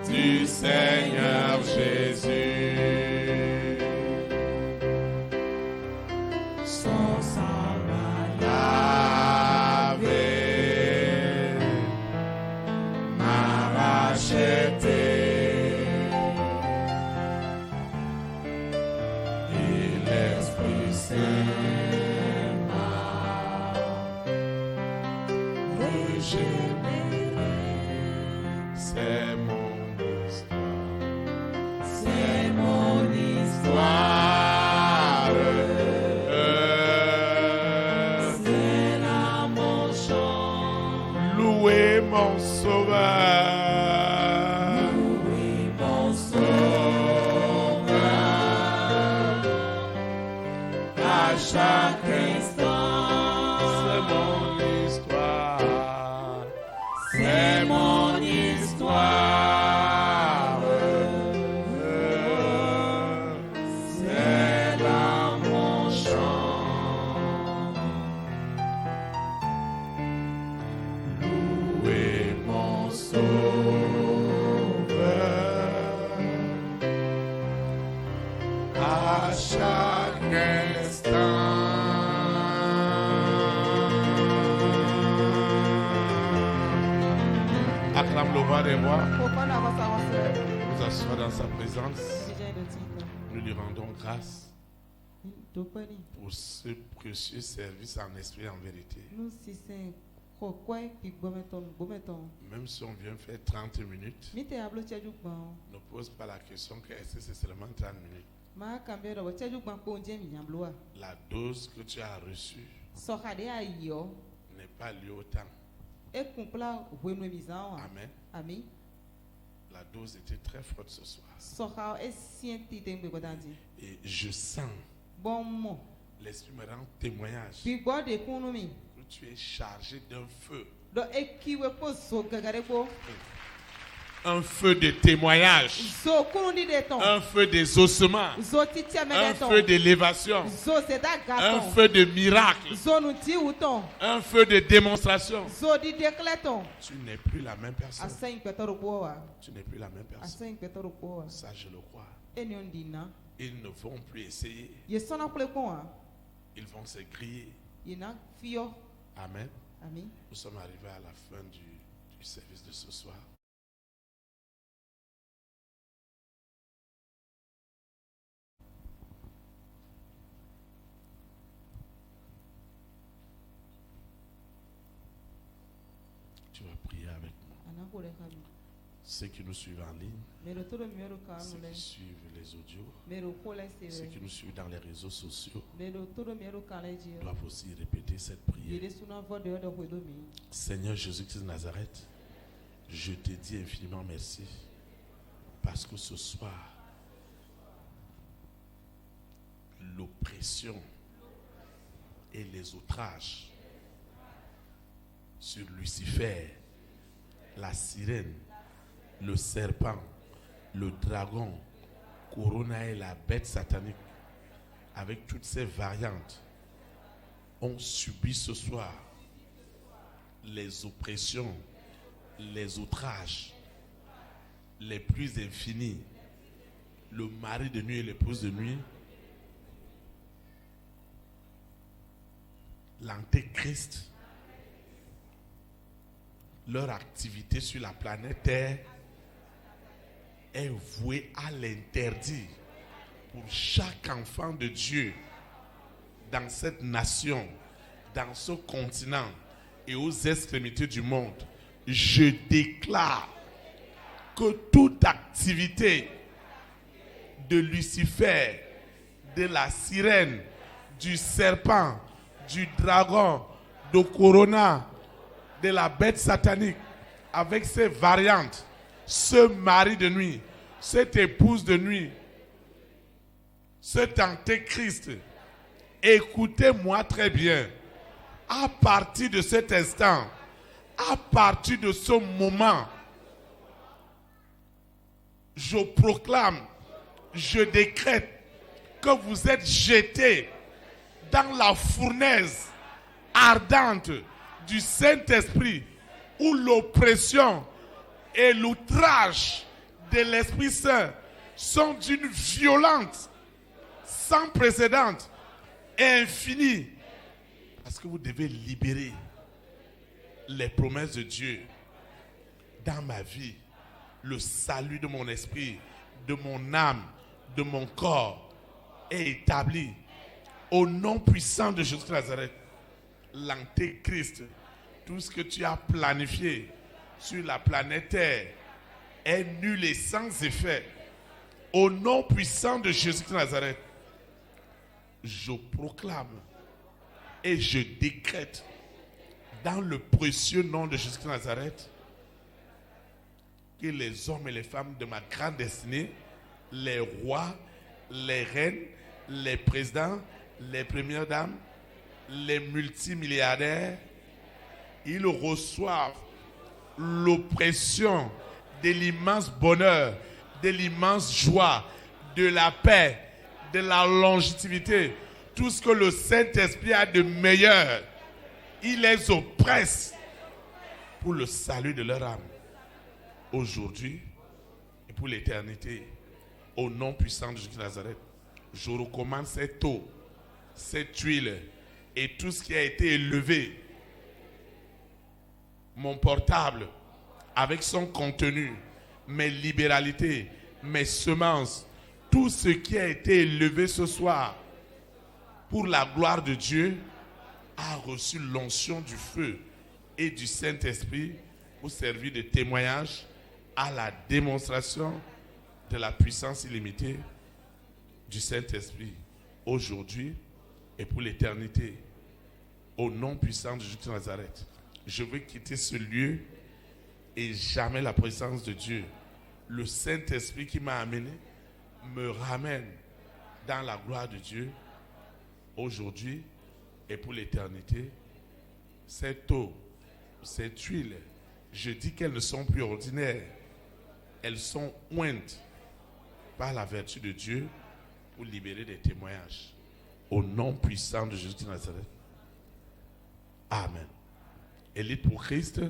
du Seigneur Jésus. Son sang m'a lavé, m'a racheté, et l'Esprit Saint m'a régénéré. C'est mon histoire. c'est mon Histoire. c'est là mon chant. Louez mon Sauveur. Louez mon Sauveur. À chaque instant. c'est mon histoire. C'est mon histoire. C'est là mon chant. Louez mon Sauveur à chaque instant. Acclame le roi des rois. Nous assoyons dans sa présence. Nous lui rendons grâce pour ce précieux service en esprit et en vérité. Même si on vient faire 30 minutes, ne pose pas la question que est-ce que c'est seulement 30 minutes. La dose que tu as reçue n'est pas liée au temps. Amen. La dose était très forte ce soir. Et je sens, l'Esprit me rend témoignage que tu es chargé d'un feu. Un feu de témoignage, un feu d'exaucement, un feu d'élévation, un feu de miracle, un feu de démonstration. Tu n'es plus la même personne. Tu n'es plus la même personne. Ça, je le crois. Ils ne vont plus essayer. Ils vont se griller. Amen. Nous sommes arrivés à la fin du service de ce soir. Tu vas prier avec moi. Ceux qui nous suivent en ligne, ceux qui suivent les audios, ceux qui nous suivent dans les réseaux sociaux, doivent aussi répéter cette prière. Seigneur Jésus-Christ de Nazareth, je te dis infiniment merci parce que ce soir, l'oppression et les outrages sur Lucifer, la sirène, le serpent, le dragon, Corona et la bête satanique, avec toutes ces variantes, ont subi ce soir les oppressions les outrages les plus infinis, le mari de nuit et l'épouse de nuit, l'antéchrist, leur activité sur la planète Terre est vouée à l'interdit pour chaque enfant de Dieu dans cette nation, dans ce continent et aux extrémités du monde. Je déclare que toute activité de Lucifer, de la sirène, du serpent, du dragon, de Corona, de la bête satanique, avec ses variantes, ce mari de nuit, cette épouse de nuit, cet antéchrist, écoutez-moi très bien. À partir de cet instant, à partir de ce moment, je proclame, je décrète que vous êtes jetés dans la fournaise ardente du Saint-Esprit, où l'oppression et l'outrage de l'Esprit Saint sont d'une violence sans précédent et infinie. Parce que vous devez libérer les promesses de Dieu dans ma vie, le salut de mon esprit, de mon âme, de mon corps est établi au nom puissant de Jésus de Nazareth. L'antéchrist, tout ce que tu as planifié sur la planète Terre est nul et sans effet. Au nom puissant de Jésus de Nazareth, je proclame et je décrète dans le précieux nom de Jésus de Nazareth que les hommes et les femmes de ma grande destinée, les rois, les reines, les présidents, les premières dames, les multimilliardaires, ils reçoivent l'oppression de l'immense bonheur, de l'immense joie, de la paix, de la longévité, tout ce que le Saint-Esprit a de meilleur. Il les oppresse pour le salut de leur âme, aujourd'hui et pour l'éternité. Au nom puissant de Jésus de Nazareth, je recommande cette eau, cette huile et tout ce qui a été élevé, mon portable avec son contenu, mes libéralités, mes semences, tout ce qui a été élevé ce soir pour la gloire de Dieu a reçu l'onction du feu et du Saint-Esprit pour servir de témoignage à la démonstration de la puissance illimitée du Saint-Esprit aujourd'hui et pour l'éternité. Au nom puissant de Jésus de Nazareth, je veux quitter ce lieu et jamais la présence de Dieu. Le Saint-Esprit qui m'a amené me ramène dans la gloire de Dieu aujourd'hui et pour l'éternité. Cette eau, cette huile, je dis qu'elles ne sont plus ordinaires. Elles sont ointes par la vertu de Dieu pour libérer des témoignages. Au nom puissant de Jésus de Nazareth. Amen. Élite pour Christ.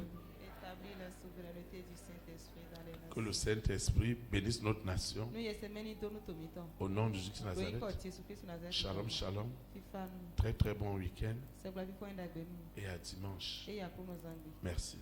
Que le Saint-Esprit bénisse notre nation. Au nom de Jésus de Nazareth. Shalom, shalom. Très très bon week-end. Et à dimanche. Merci.